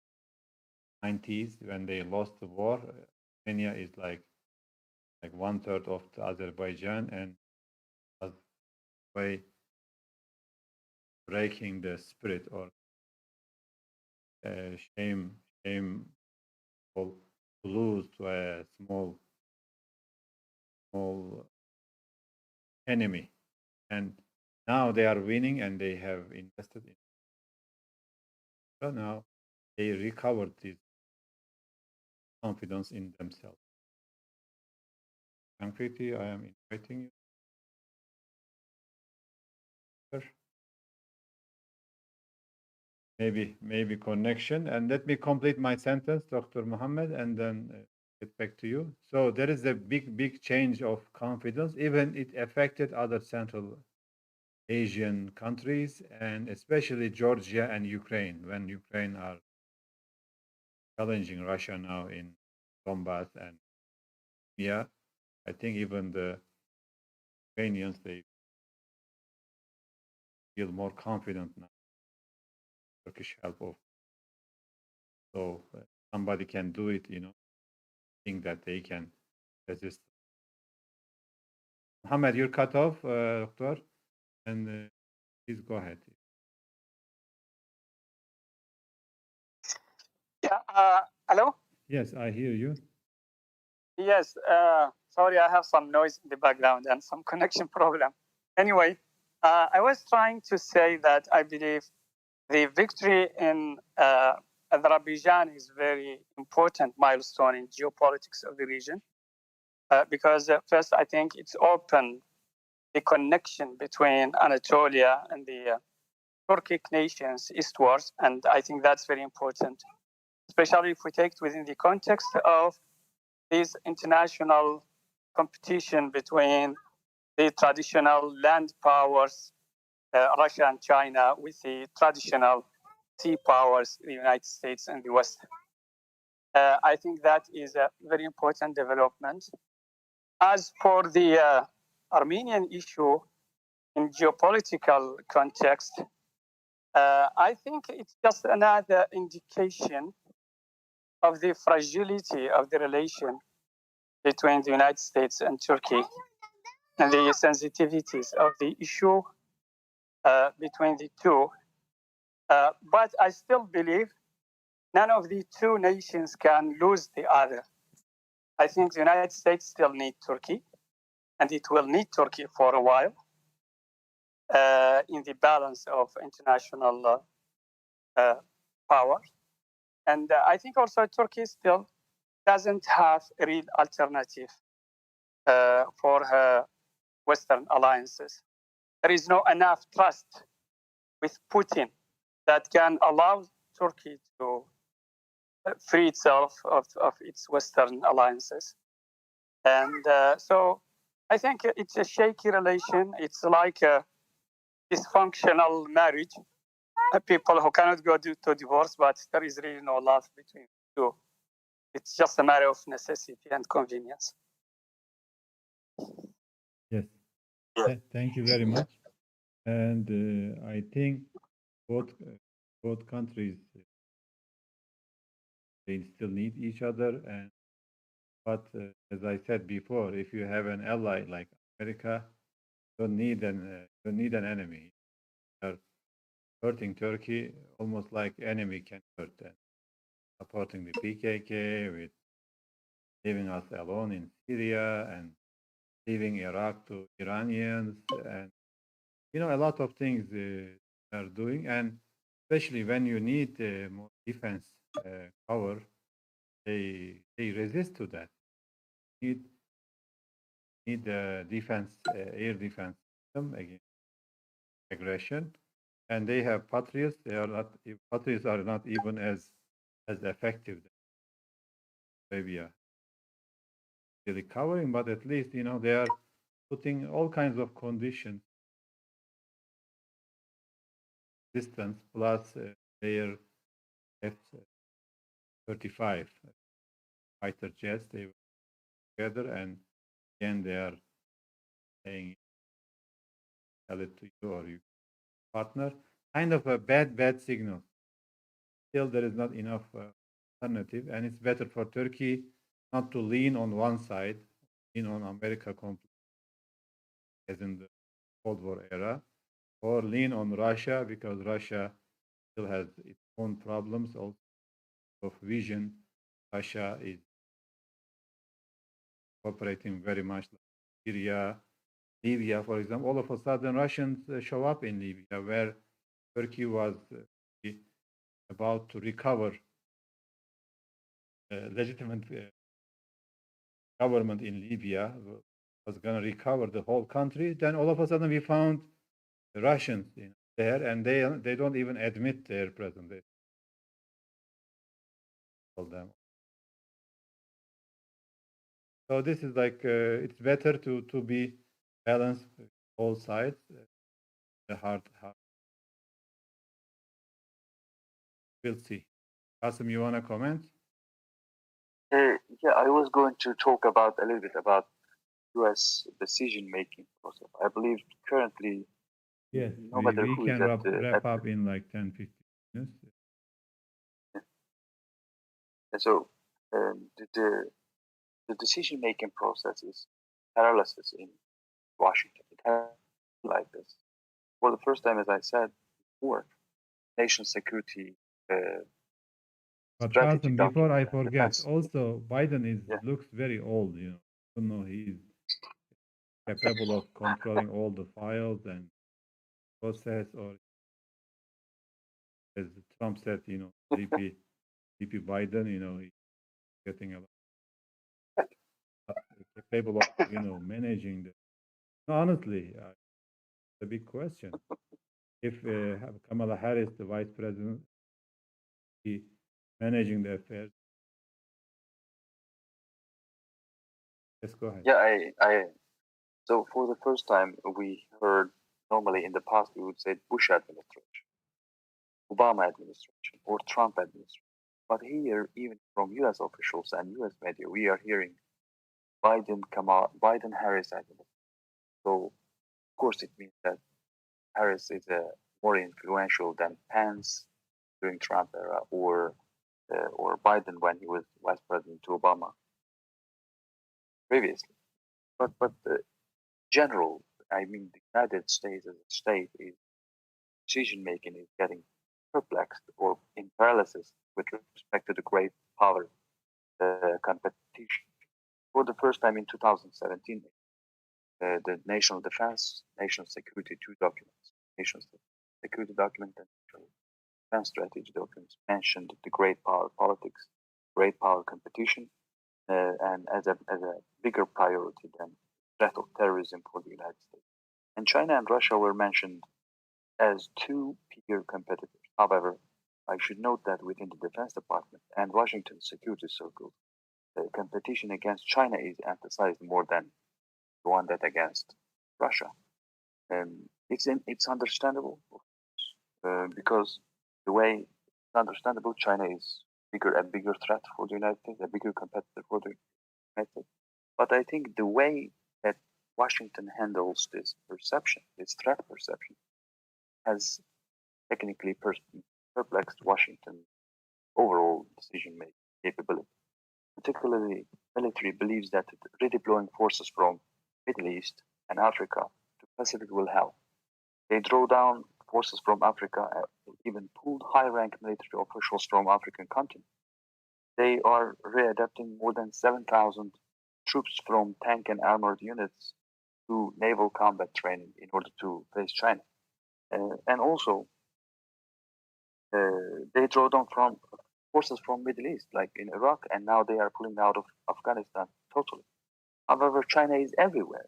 [SPEAKER 2] 90s when they lost the war, Armenia is like 1/3 of the Azerbaijan and was by breaking the spirit or shameful to lose to a small enemy, and now they are winning and they have invested in. So now they recovered this confidence in themselves. Concretely, I am inviting you. Sir. Maybe connection. And let me complete my sentence, Dr. Mohammed, and then get back to you. So there is a big change of confidence. Even it affected other Central Asian countries, and especially Georgia and Ukraine, when Ukraine are challenging Russia now in Donbass and Crimea. I think even the Ukrainians, they feel more confident now. Turkish help of. So somebody can do it, think that they can resist. Mohammed, you're cut off, doctor, and please go ahead.
[SPEAKER 10] Yeah. Hello?
[SPEAKER 2] Yes, I hear you.
[SPEAKER 10] Yes. Sorry, I have some noise in the background and some connection problem. Anyway, I was trying to say that I believe the victory in Azerbaijan is very important milestone in geopolitics of the region because first I think it's opened the connection between Anatolia and the Turkic nations eastwards, and I think that's very important, especially if we take it within the context of this international competition between the traditional land powers, Russia and China, with the traditional sea powers, the United States and the West. I think that is a very important development. As for the Armenian issue in geopolitical context, I think it's just another indication of the fragility of the relation between the United States and Turkey and the sensitivities of the issue between the two. But I still believe none of the two nations can lose the other. I think the United States still need Turkey, and it will need Turkey for a while in the balance of international power. And I think also Turkey still doesn't have a real alternative for her Western alliances. There is no enough trust with Putin that can allow Turkey to free itself of its Western alliances. And so I think it's a shaky relation. It's like a dysfunctional marriage. People who cannot go to divorce, but there is really no love between the two. It's just a matter of necessity and convenience.
[SPEAKER 2] Yes. Thank you very much. And I think both countries they still need each other. And but as I said before, if you have an ally like America, you don't need an enemy. They're hurting Turkey almost like enemy can hurt them. Supporting the PKK with leaving us alone in Syria and leaving Iraq to Iranians, and a lot of things they are doing, and especially when you need more defense cover, they resist to that. Need defense, air defense system against aggression, and they have patriots. Patriots are not even as effective as Arabia really covering, but at least they are putting all kinds of conditions, distance plus their F-35 fighter jets. They were together, and again they are saying tell it to you or your partner. Kind of a bad signal. Still, there is not enough alternative, and it's better for Turkey not to lean on one side, lean on America completely, as in the Cold War era, or lean on Russia because Russia still has its own problems also of vision. Russia is cooperating very much like Syria, Libya, for example. All of a sudden, Russians show up in Libya, where Turkey was about to recover legitimate government in Libya, was going to recover the whole country. Then all of a sudden, we found the Russians there, and they don't even admit their presence. They told them. So this is like it's better to be balanced all sides. The hard. We'll see. Qasim, you want to comment?
[SPEAKER 3] Yeah, I was going to talk a little bit about U.S. decision-making process. I believe currently,
[SPEAKER 2] yes,
[SPEAKER 3] no matter
[SPEAKER 2] we
[SPEAKER 3] who
[SPEAKER 2] can
[SPEAKER 3] is
[SPEAKER 2] wrap up in like 10, 15 minutes.
[SPEAKER 3] So the decision-making process is paralysis in Washington. It has like this. For the first time, as I said before, nation security.
[SPEAKER 2] But Qasim, before I forget,
[SPEAKER 3] defense.
[SPEAKER 2] also Biden looks very old. I don't know he's capable of controlling all the files and process, or as Trump said, VP Biden, he's getting a lot capable of managing the. No, honestly, it's a big question. If Kamala Harris, the vice president, be managing the affairs. Let's go ahead.
[SPEAKER 3] Yeah, so for the first time, we heard, normally in the past, we would say Bush administration, Obama administration, or Trump administration. But here, even from U.S. officials and U.S. media, we are hearing Biden-Harris administration. So, of course, it means that Harris is more influential than Pence during Trump era, or Biden when he was vice president to Obama previously. But the general, I mean, the United States as a state is decision making is getting perplexed or in paralysis with respect to the great power competition. For the first time in 2017, the national defense, national security, two documents, national security document and national defense strategy documents mentioned the great power politics, great power competition, and as a bigger priority than threat of terrorism for the United States. And China and Russia were mentioned as two peer competitors. However, I should note that within the Defense Department and Washington security circles, competition against China is emphasized more than the one that against Russia. It's understandable because the way it's understandable, China is a bigger threat for the United States, a bigger competitor for the United States. But I think the way that Washington handles this perception, this threat perception, has technically perplexed Washington's overall decision-making capability. Particularly, military believes that redeploying forces from Middle East and Africa to Pacific will help. They draw down forces from Africa, even pulled high-rank military officials from African continent. They are readapting more than 7,000 troops from tank and armored units to naval combat training in order to face China. And also, they draw down from forces from Middle East, like in Iraq, and now they are pulling out of Afghanistan totally. However, China is everywhere.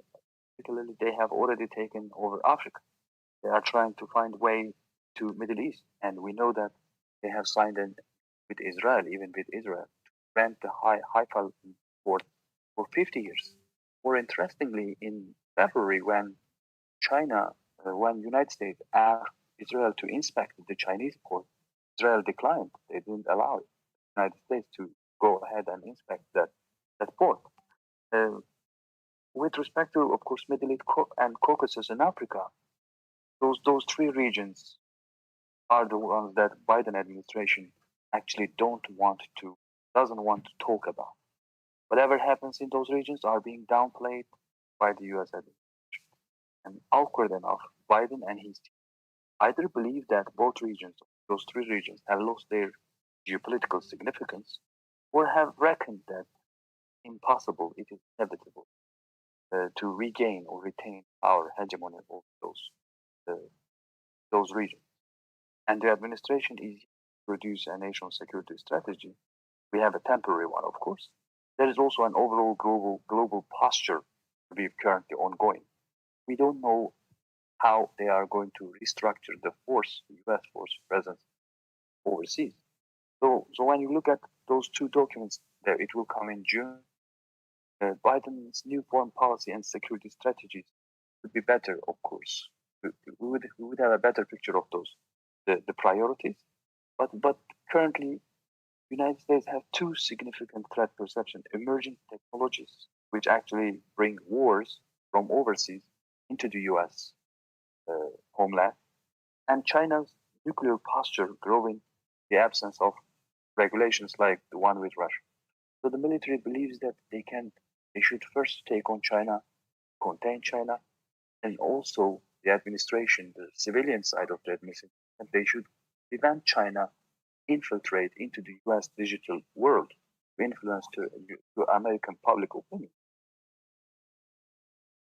[SPEAKER 3] Particularly, they have already taken over Africa. They are trying to find way to Middle East, and we know that they have signed with Israel, even with Israel, to rent the Haifa port for 50 years. More interestingly, in February, when United States asked Israel to inspect the Chinese port, Israel declined. They didn't allow it. The United States to go ahead and inspect that port. With respect to, of course, Middle East and Caucasus in Africa, those three regions are the ones that Biden administration actually doesn't want to talk about. Whatever happens in those regions are being downplayed by the U.S. administration. And awkward enough, Biden and his team either believe that both regions, those three regions, have lost their geopolitical significance, or have reckoned that impossible, it is inevitable to regain or retain our hegemony over those regions. And the administration is to produce a national security strategy. We have a temporary one, of course. There is also an overall global posture to be currently ongoing. We don't know how they are going to restructure the U.S. force presence overseas. So when you look at those two documents, there it will come in June. Biden's new foreign policy and security strategies would be better, of course. We would have a better picture of the priorities. But currently, the United States have two significant threat perception: emerging technologies, which actually bring wars from overseas into the U.S. Homeland, and China's nuclear posture growing the absence of regulations like the one with Russia. So the military believes that they should first take on China, contain China, and also the administration, the civilian side of the administration, they should prevent China infiltrate into the U.S. digital world to influence to American public opinion.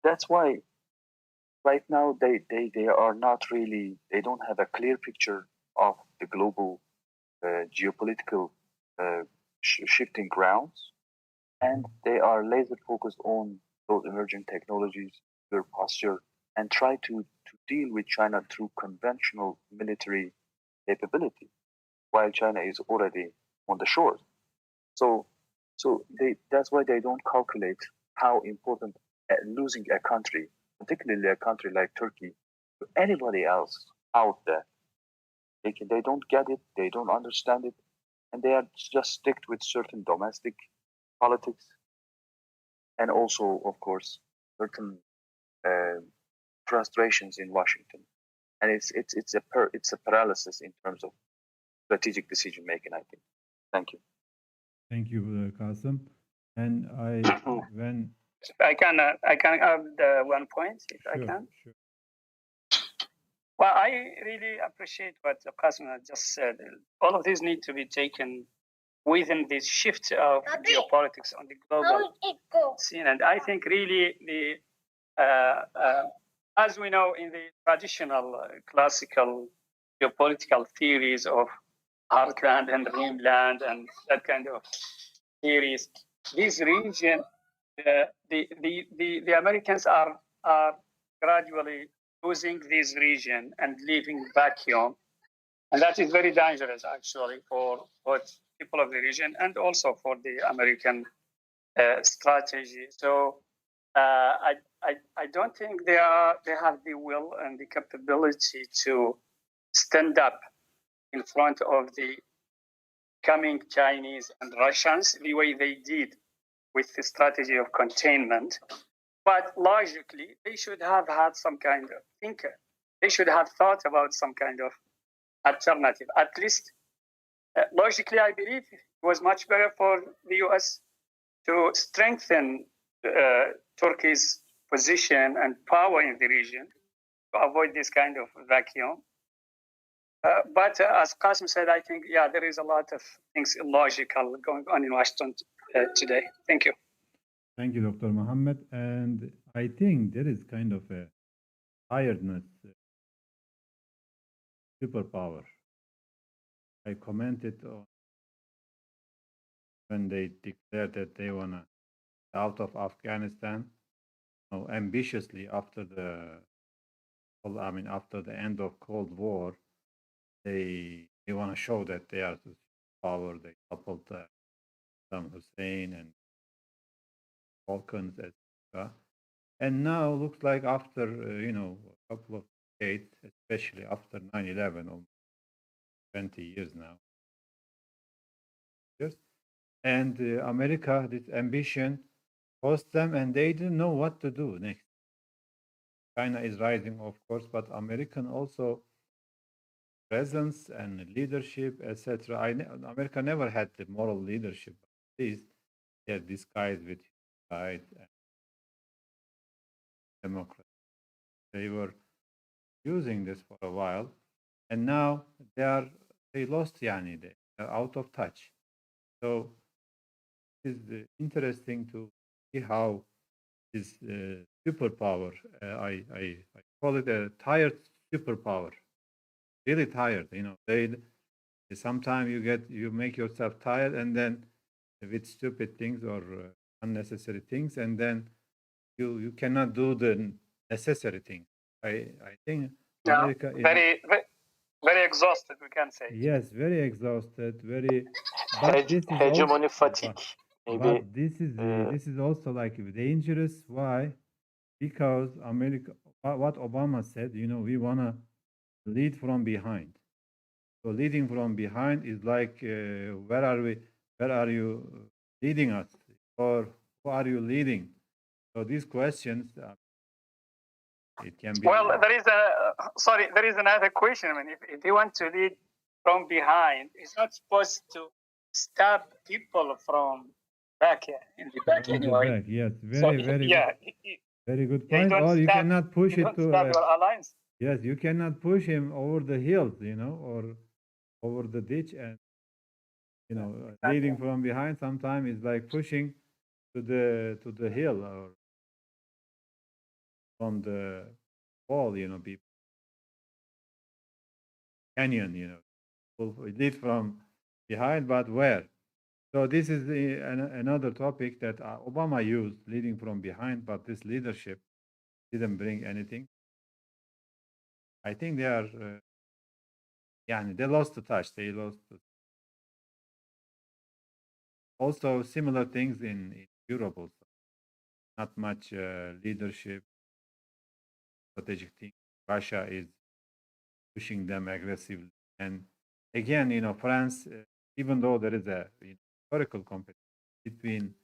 [SPEAKER 3] That's why right now they are not really, they don't have a clear picture of the global geopolitical shifting grounds, and they are laser focused on those emerging technologies, their posture, and try to deal with China through conventional military capability, while China is already on the shores. So that's why they don't calculate how important losing a country, particularly a country like Turkey, to anybody else out there. They don't get it, they don't understand it, and they are just sticked with certain domestic politics, and also, of course, certain frustrations in Washington. And it's a paralysis in terms of strategic decision making, I think. Thank you.
[SPEAKER 2] Thank you, Qasim. And when
[SPEAKER 10] I can add one point if I can.
[SPEAKER 2] Sure.
[SPEAKER 10] Well, I really appreciate what Qasim just said. All of these need to be taken within this shift of geopolitics on the global scene, and I think really as we know in the traditional classical geopolitical theories of heartland and dreamland and that kind of theories, this region, the Americans are gradually losing this region and leaving vacuum, and that is very dangerous actually for both people of the region and also for the American strategy. So I don't think they have the will and the capability to stand up in front of the coming Chinese and Russians the way they did with the strategy of containment. But logically, they should have had some kind of thinker. They should have thought about some kind of alternative. At least logically, I believe it was much better for the US to strengthen Turkey's position and power in the region to avoid this kind of vacuum. But as Qasim said, I think, yeah, there is a lot of things illogical going on in Washington today. Thank you.
[SPEAKER 2] Thank you, Dr. Mohammed. And I think there is kind of a tiredness, superpower. I commented on when they declared that they want to out of Afghanistan, ambitiously after the end of Cold War, they want to show that they are the power. They coupled Saddam Hussein and Balkans, etc. And now looks like after a couple of decades, especially after 9/11, almost 20 years now. Yes. And America, this ambition cost them, and they didn't know what to do next. China is rising, of course, but American also presence and leadership, etc. America never had the moral leadership. At least they are disguised with pride and democracy. They were using this for a while, and now they lost yani. They're out of touch. So it's interesting to see how this superpower, I call it a tired superpower, really tired. They sometimes you make yourself tired, and then with stupid things or unnecessary things, and then you cannot do the necessary things. I think America is
[SPEAKER 10] very exhausted, we can say.
[SPEAKER 2] Yes, very exhausted, very.
[SPEAKER 9] Hegemony fatigue.
[SPEAKER 2] But this is also like dangerous. Why? Because America, what Obama said, we wanna lead from behind. So leading from behind is like, where are we? Where are you leading us, or who are you leading? So these questions, it can be.
[SPEAKER 10] Well, there is another question. I mean, if you want to lead from behind, it's not supposed to stab people from back in the back anyway.
[SPEAKER 2] Back, yes, very very good point.
[SPEAKER 10] Or
[SPEAKER 2] you cannot push it to
[SPEAKER 10] your alliance.
[SPEAKER 2] Yes, you cannot push him over the hills, or over the ditch, and leading from behind sometimes is like pushing to the hill or from the wall, people canyon, lead from behind, but where? So this is another topic that Obama used, leading from behind, but this leadership didn't bring anything. I think they are, they lost the touch. They lost. Also, similar things in Europe also. Not much leadership, strategic thing. Russia is pushing them aggressively. And again, France, even though there is a historical competition between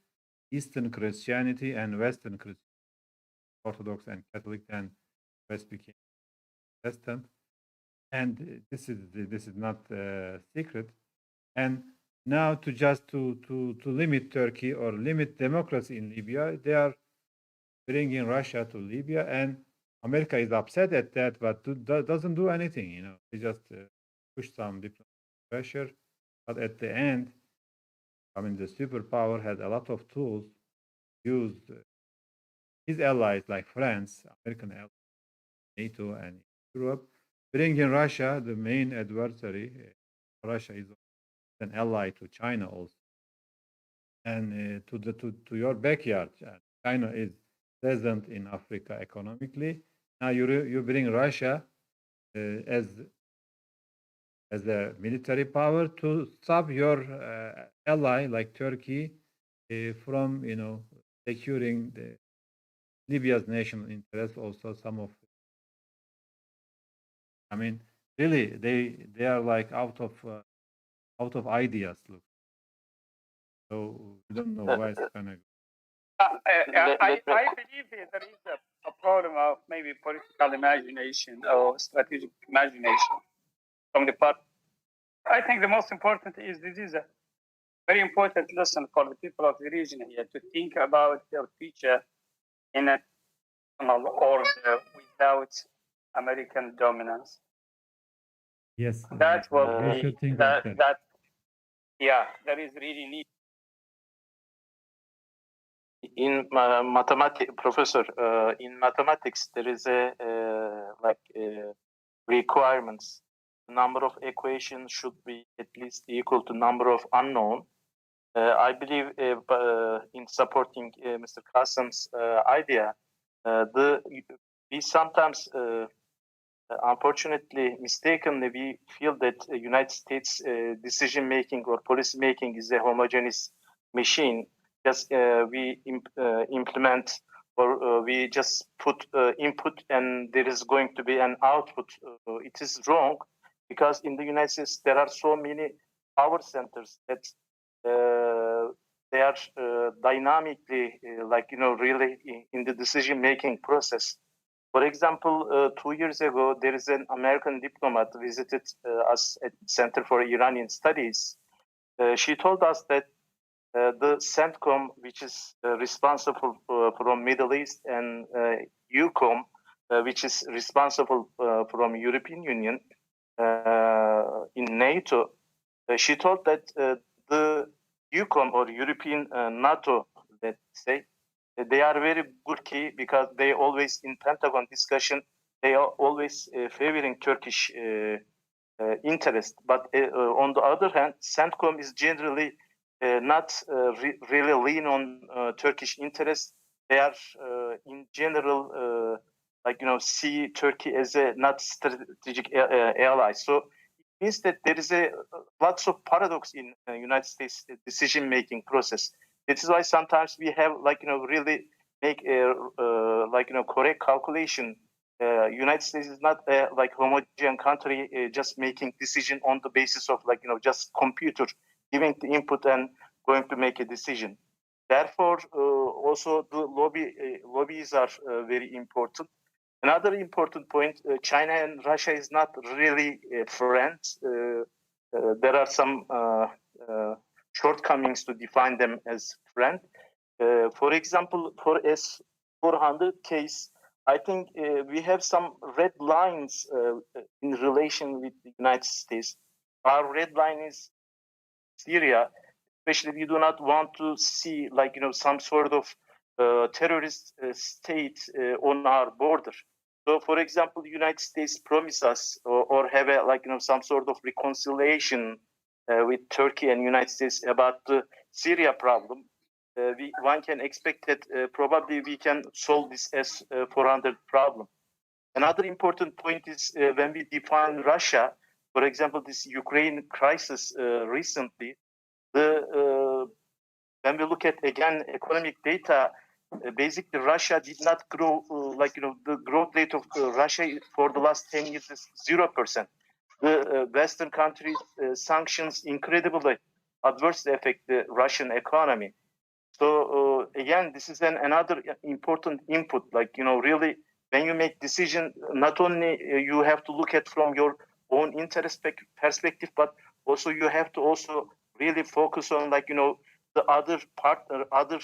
[SPEAKER 2] Eastern Christianity and Western Christianity, Orthodox and Catholic, and West became Protestant. And this is not secret. And now to limit Turkey or limit democracy in Libya, they are bringing Russia to Libya, and America is upset at that, but doesn't do anything. They just push some diplomatic pressure, but at the end, the superpower had a lot of tools used. His allies like France, American allies, NATO, and Europe, bringing Russia, the main adversary. Russia is an ally to China also, and to your backyard. China is present in Africa economically. Now you bring Russia as a military power to stop your ally like Turkey from securing Libya's national interest. Also, some of, I mean, really, they are like out of ideas. Look, so we don't know where it's gonna go.
[SPEAKER 10] I believe there is a problem of maybe political imagination or strategic imagination from the part. I think the most important is this is a very important lesson for the people of the region here to think about their future in a national order without American dominance.
[SPEAKER 2] Yes,
[SPEAKER 10] That will
[SPEAKER 2] we
[SPEAKER 10] be
[SPEAKER 2] should think like that.
[SPEAKER 10] that is really neat.
[SPEAKER 11] In professor, in mathematics, there is a requirements. The number of equations should be at least equal to number of unknown. I believe in supporting Mr. Qasim's idea, we sometimes, unfortunately, mistakenly, we feel that the United States decision making or policy making is a homogeneous machine. Just we implement or we just put input and there is going to be an output. It is wrong because in the United States there are so many power centers that they are dynamically really in the decision making process. For example, 2 years ago, there is an American diplomat visited us at Center for Iranian Studies. She told us that the CENTCOM, which is responsible from Middle East, and EUCOM, which is responsible from European Union in NATO, she told that the EUCOM or European NATO, let's say, they are very good key because they always in Pentagon discussion, they are always favoring Turkish interest. But on the other hand, CENTCOM is generally not really lean on Turkish interest. They are in general see Turkey as a not strategic ally. So it means that there is a lots of paradox in United States decision making process. This is why sometimes we have really make a correct calculation. United States is not a homogeneous country just making decision on the basis of just computer giving the input and going to make a decision. Therefore, also the lobbies are very important. Another important point: China and Russia is not really friends. There are some shortcomings to define them as friend. For example, for S-400 case, I think we have some red lines in relation with the United States. Our red line is Syria. Especially, we do not want to see some sort of terrorist state on our border. So, for example, the United States promise us or have a some sort of reconciliation with Turkey and United States about the Syria problem. One can expect that probably we can solve this S-400 problem. Another important point is when we define Russia, for example, this Ukraine crisis recently, when we look at again economic data, basically Russia did not grow the growth rate of Russia for the last 10 years is 0%. The Western countries sanctions incredibly adversely affect the Russian economy. So again, this is another important input. Really, when you make decision, not only you have to look at from your own interest perspective, but also you have to also really focus on the other partner, other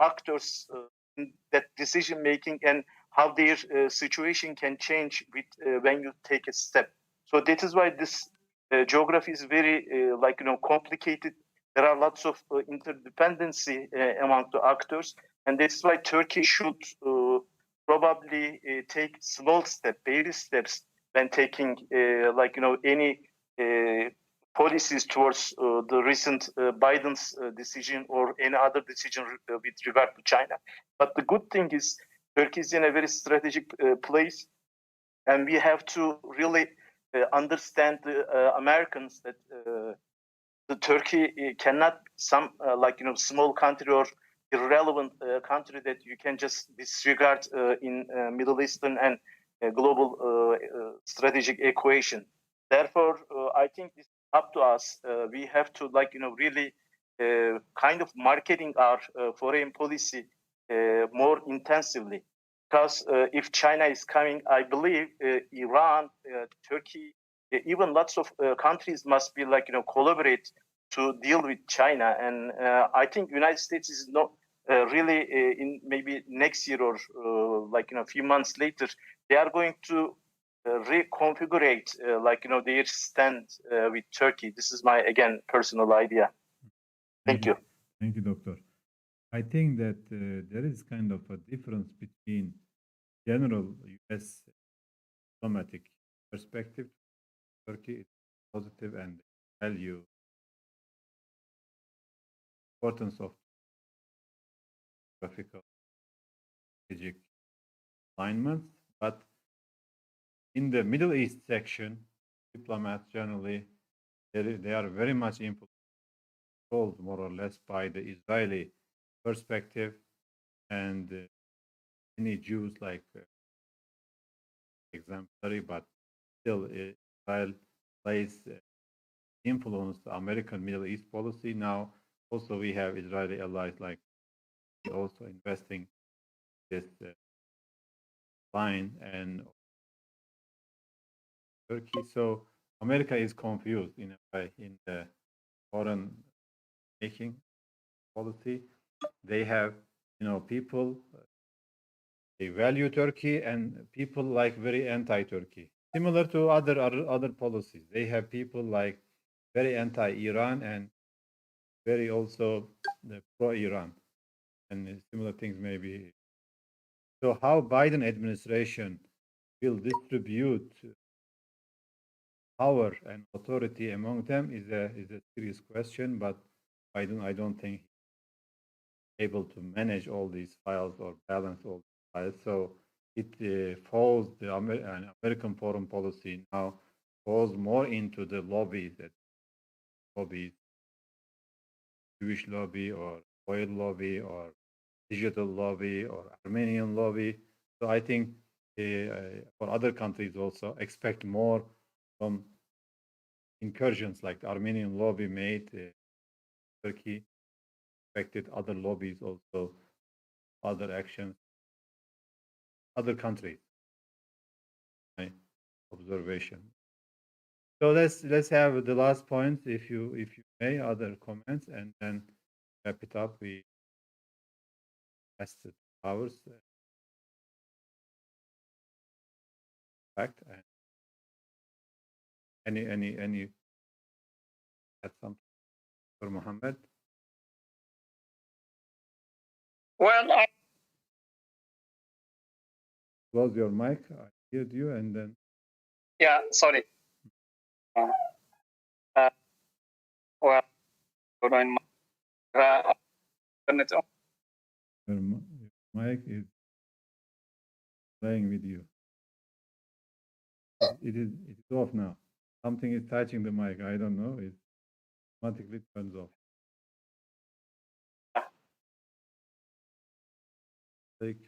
[SPEAKER 11] actors in that decision making and how their situation can change with when you take a step. So that is why this geography is very complicated. There are lots of interdependency among the actors, and that's why Turkey should probably take small steps, baby steps, when taking any policies towards the recent Biden's decision or any other decision with regard to China. But the good thing is Turkey is in a very strategic place, and we have to really understand the Americans that the Turkey cannot some like small country or irrelevant country that you can just disregard in Middle Eastern and global strategic equation. Therefore, I think it's up to us. We have to really kind of marketing our foreign policy more intensively. Because if China is coming, I believe Iran, Turkey, even lots of countries must be collaborate to deal with China. And I think United States is not really in maybe next year or a few months later, they are going to reconfigure their stand with Turkey. This is my again personal idea. Thank you.
[SPEAKER 2] Thank you, Doctor. I think that there is kind of a difference between general U.S. diplomatic perspective. Turkey is positive and value importance of geographical strategic alignments, but in the Middle East section, diplomats generally they are very much influenced more or less by the Israeli perspective, and many Jews exemplary, but still Israel plays influence the American Middle East policy. Now also we have Israeli allies like also investing this line and Turkey. So America is confused in a way in the foreign making policy. They have people they value Turkey and people like very anti-Turkey. Similar to other policies, they have people like very anti-Iran and very also pro-Iran, and similar things maybe. So how Biden administration will distribute power and authority among them is a serious question, but I don't think he's able to manage all these files or balance all these files. So it falls the American foreign policy now falls more into the lobbies, Jewish lobby or oil lobby or digital lobby or Armenian lobby. So I think for other countries also expect more from incursions like the Armenian lobby made Turkey, expected other lobbies also, other actions, other countries. My observation. So let's have the last point, if you may, other comments, and then wrap it up. We lasted hours. Fact, and any add something for Mohammed?
[SPEAKER 10] Well,
[SPEAKER 2] Close your mic. I heard you, and then.
[SPEAKER 10] Yeah, sorry. Well, turn it on.
[SPEAKER 2] Your mic is playing with you. It is off now. Something is touching the mic. I don't know. It automatically turns off. Like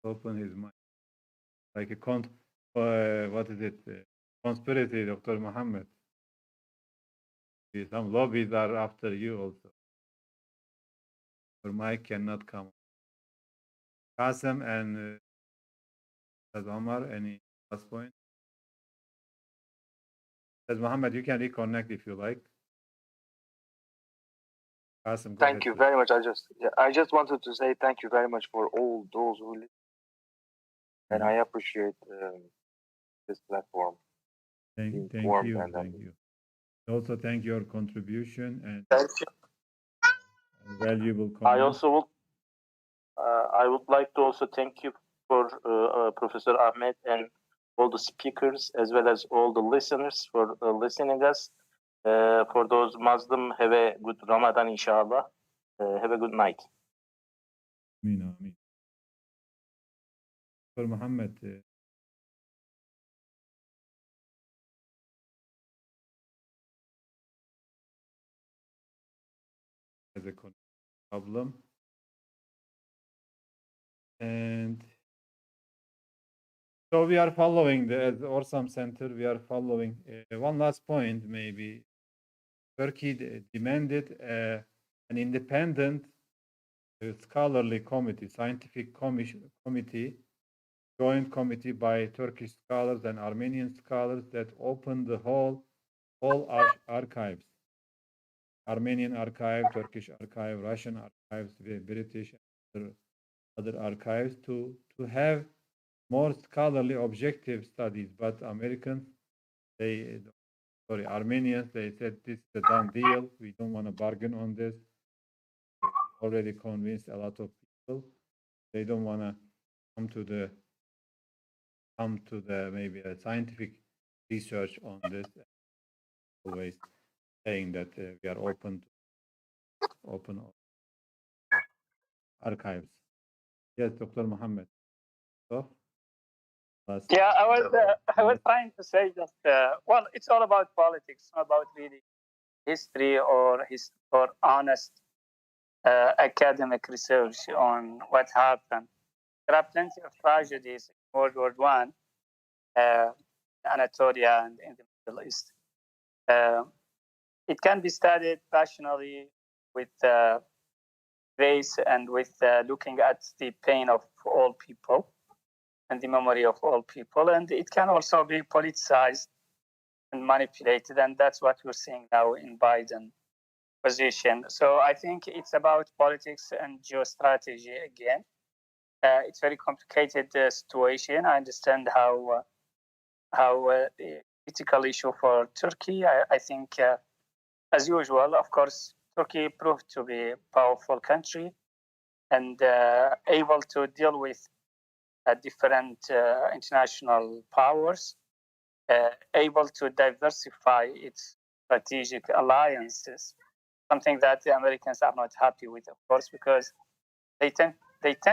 [SPEAKER 2] open his mic. Like a what is it? Conspiracy, Dr. Mohammed. Some lobbies are after you also. Your mic cannot come. Qasim and Omar, any last point? As Mohammed, you can reconnect if you like. Qasim, go
[SPEAKER 3] Thank you very much. I just wanted to say thank you very much for all those who listen. And I appreciate this platform.
[SPEAKER 2] Thank you. Thank you. Also, thank your contribution and valuable comments.
[SPEAKER 11] I would like to also thank you for Professor Ahmed and all the speakers as well as all the listeners for listening us. For those Muslim, have a good Ramadan, inshallah. Have a good night.
[SPEAKER 2] Ameen. For Mohammed, has a problem. And so we are following as Orsam Center, we are following one last point, maybe. Turkey demanded an independent scholarly committee, scientific committee, joint committee by Turkish scholars and Armenian scholars that opened the whole archives. Armenian archive, Turkish archive, Russian archives, British, and other archives to have more scholarly objective studies. But Americans, Armenians, they said this is a done deal. We don't want to bargain on this. We already convinced a lot of people. They don't want to come to the maybe a scientific research on this. Always saying that we are open archives. Yes, Dr. Mohammed. So,
[SPEAKER 10] yeah, I was trying to say just well, it's all about politics, not about really history or honest academic research on what happened. There are plenty of tragedies in World War One, Anatolia, and in the Middle East. It can be studied passionately with grace and with looking at the pain of all people and the memory of all people. And it can also be politicized and manipulated. And that's what we're seeing now in Biden position. So I think it's about politics and geostrategy again. It's a very complicated situation. I understand how the critical issue for Turkey. I think, as usual, of course, Turkey proved to be a powerful country and able to deal with different international powers, able to diversify its strategic alliances, something that the Americans are not happy with, of course, because they tend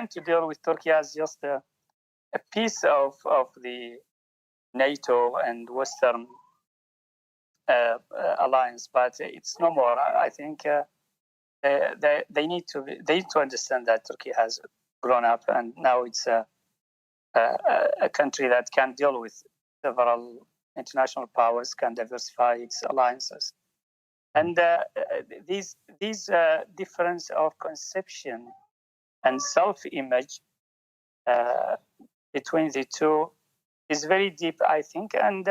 [SPEAKER 10] to deal with Turkey as just a piece of the NATO and Western alliance, but it's no more. I think they need to understand that Turkey has grown up and now it's a country that can deal with several international powers, can diversify its alliances, and these difference of conception and self-image between the two is very deep, I think, and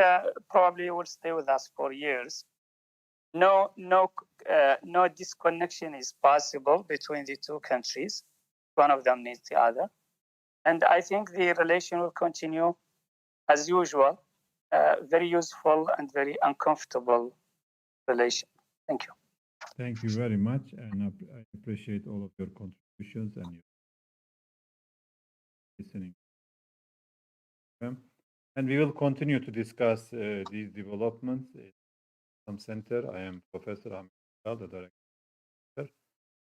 [SPEAKER 10] probably will stay with us for years. No disconnection is possible between the two countries. One of them needs the other. And I think the relation will continue as usual, very useful and very uncomfortable relation. Thank you.
[SPEAKER 2] Thank you very much. And I appreciate all of your contributions and your listening. And we will continue to discuss these developments in some center. I am Professor Ahmed, the director,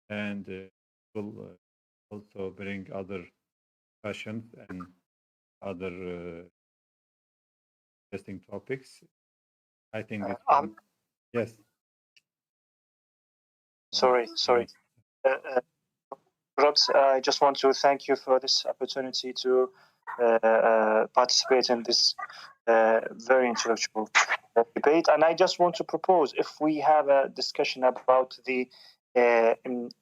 [SPEAKER 2] and will also bring other discussions and other interesting topics. I think this yes.
[SPEAKER 9] Sorry. Perhaps I just want to thank you for this opportunity to participate in this very intellectual debate. And I just want to propose, if we have a discussion about the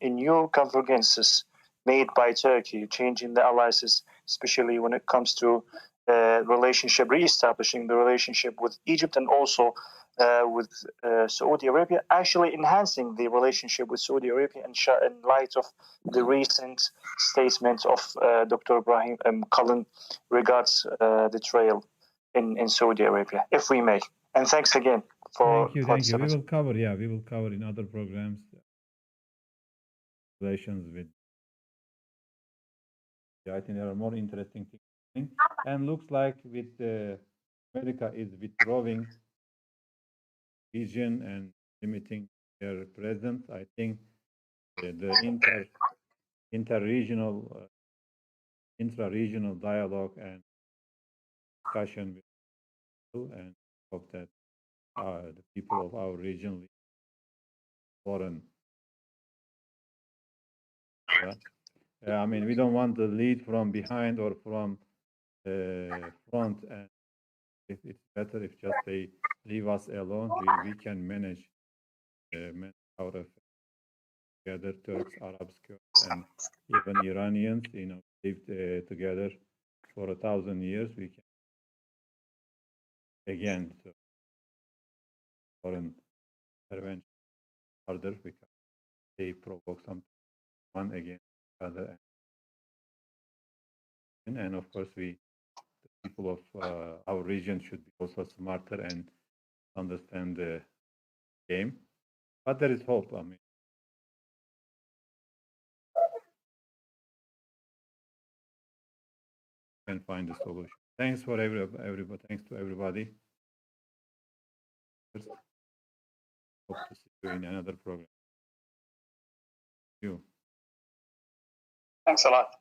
[SPEAKER 9] new convergences made by Turkey, changing the alliances, especially when it comes to reestablishing the relationship with Egypt and also with Saudi Arabia, actually enhancing the relationship with Saudi Arabia in light of the recent statement of Dr. Ibrahim Kalın regards the trail in Saudi Arabia, if we may. And thanks again for
[SPEAKER 2] thank you. We will cover in other programs relations with. I think there are more interesting things, and looks like with America is withdrawing region and limiting their presence. I think the intra-regional dialogue and discussion with people, and hope that the people of our region foreign I mean, we don't want to lead from behind or from front, and it's better if just they leave us alone. We can manage our affairs together. Turks, Arabs, Kurds, and even Iranians, lived together for 1,000 years. We can again, so foreign intervention harder because they provoke something one against the other, and of course the people of our region should be also smarter and understand the game. But there is hope. I mean, can find a solution. Thanks for everybody. Thanks to everybody. Hope to see you in another program. Thank you.
[SPEAKER 10] Thanks a lot.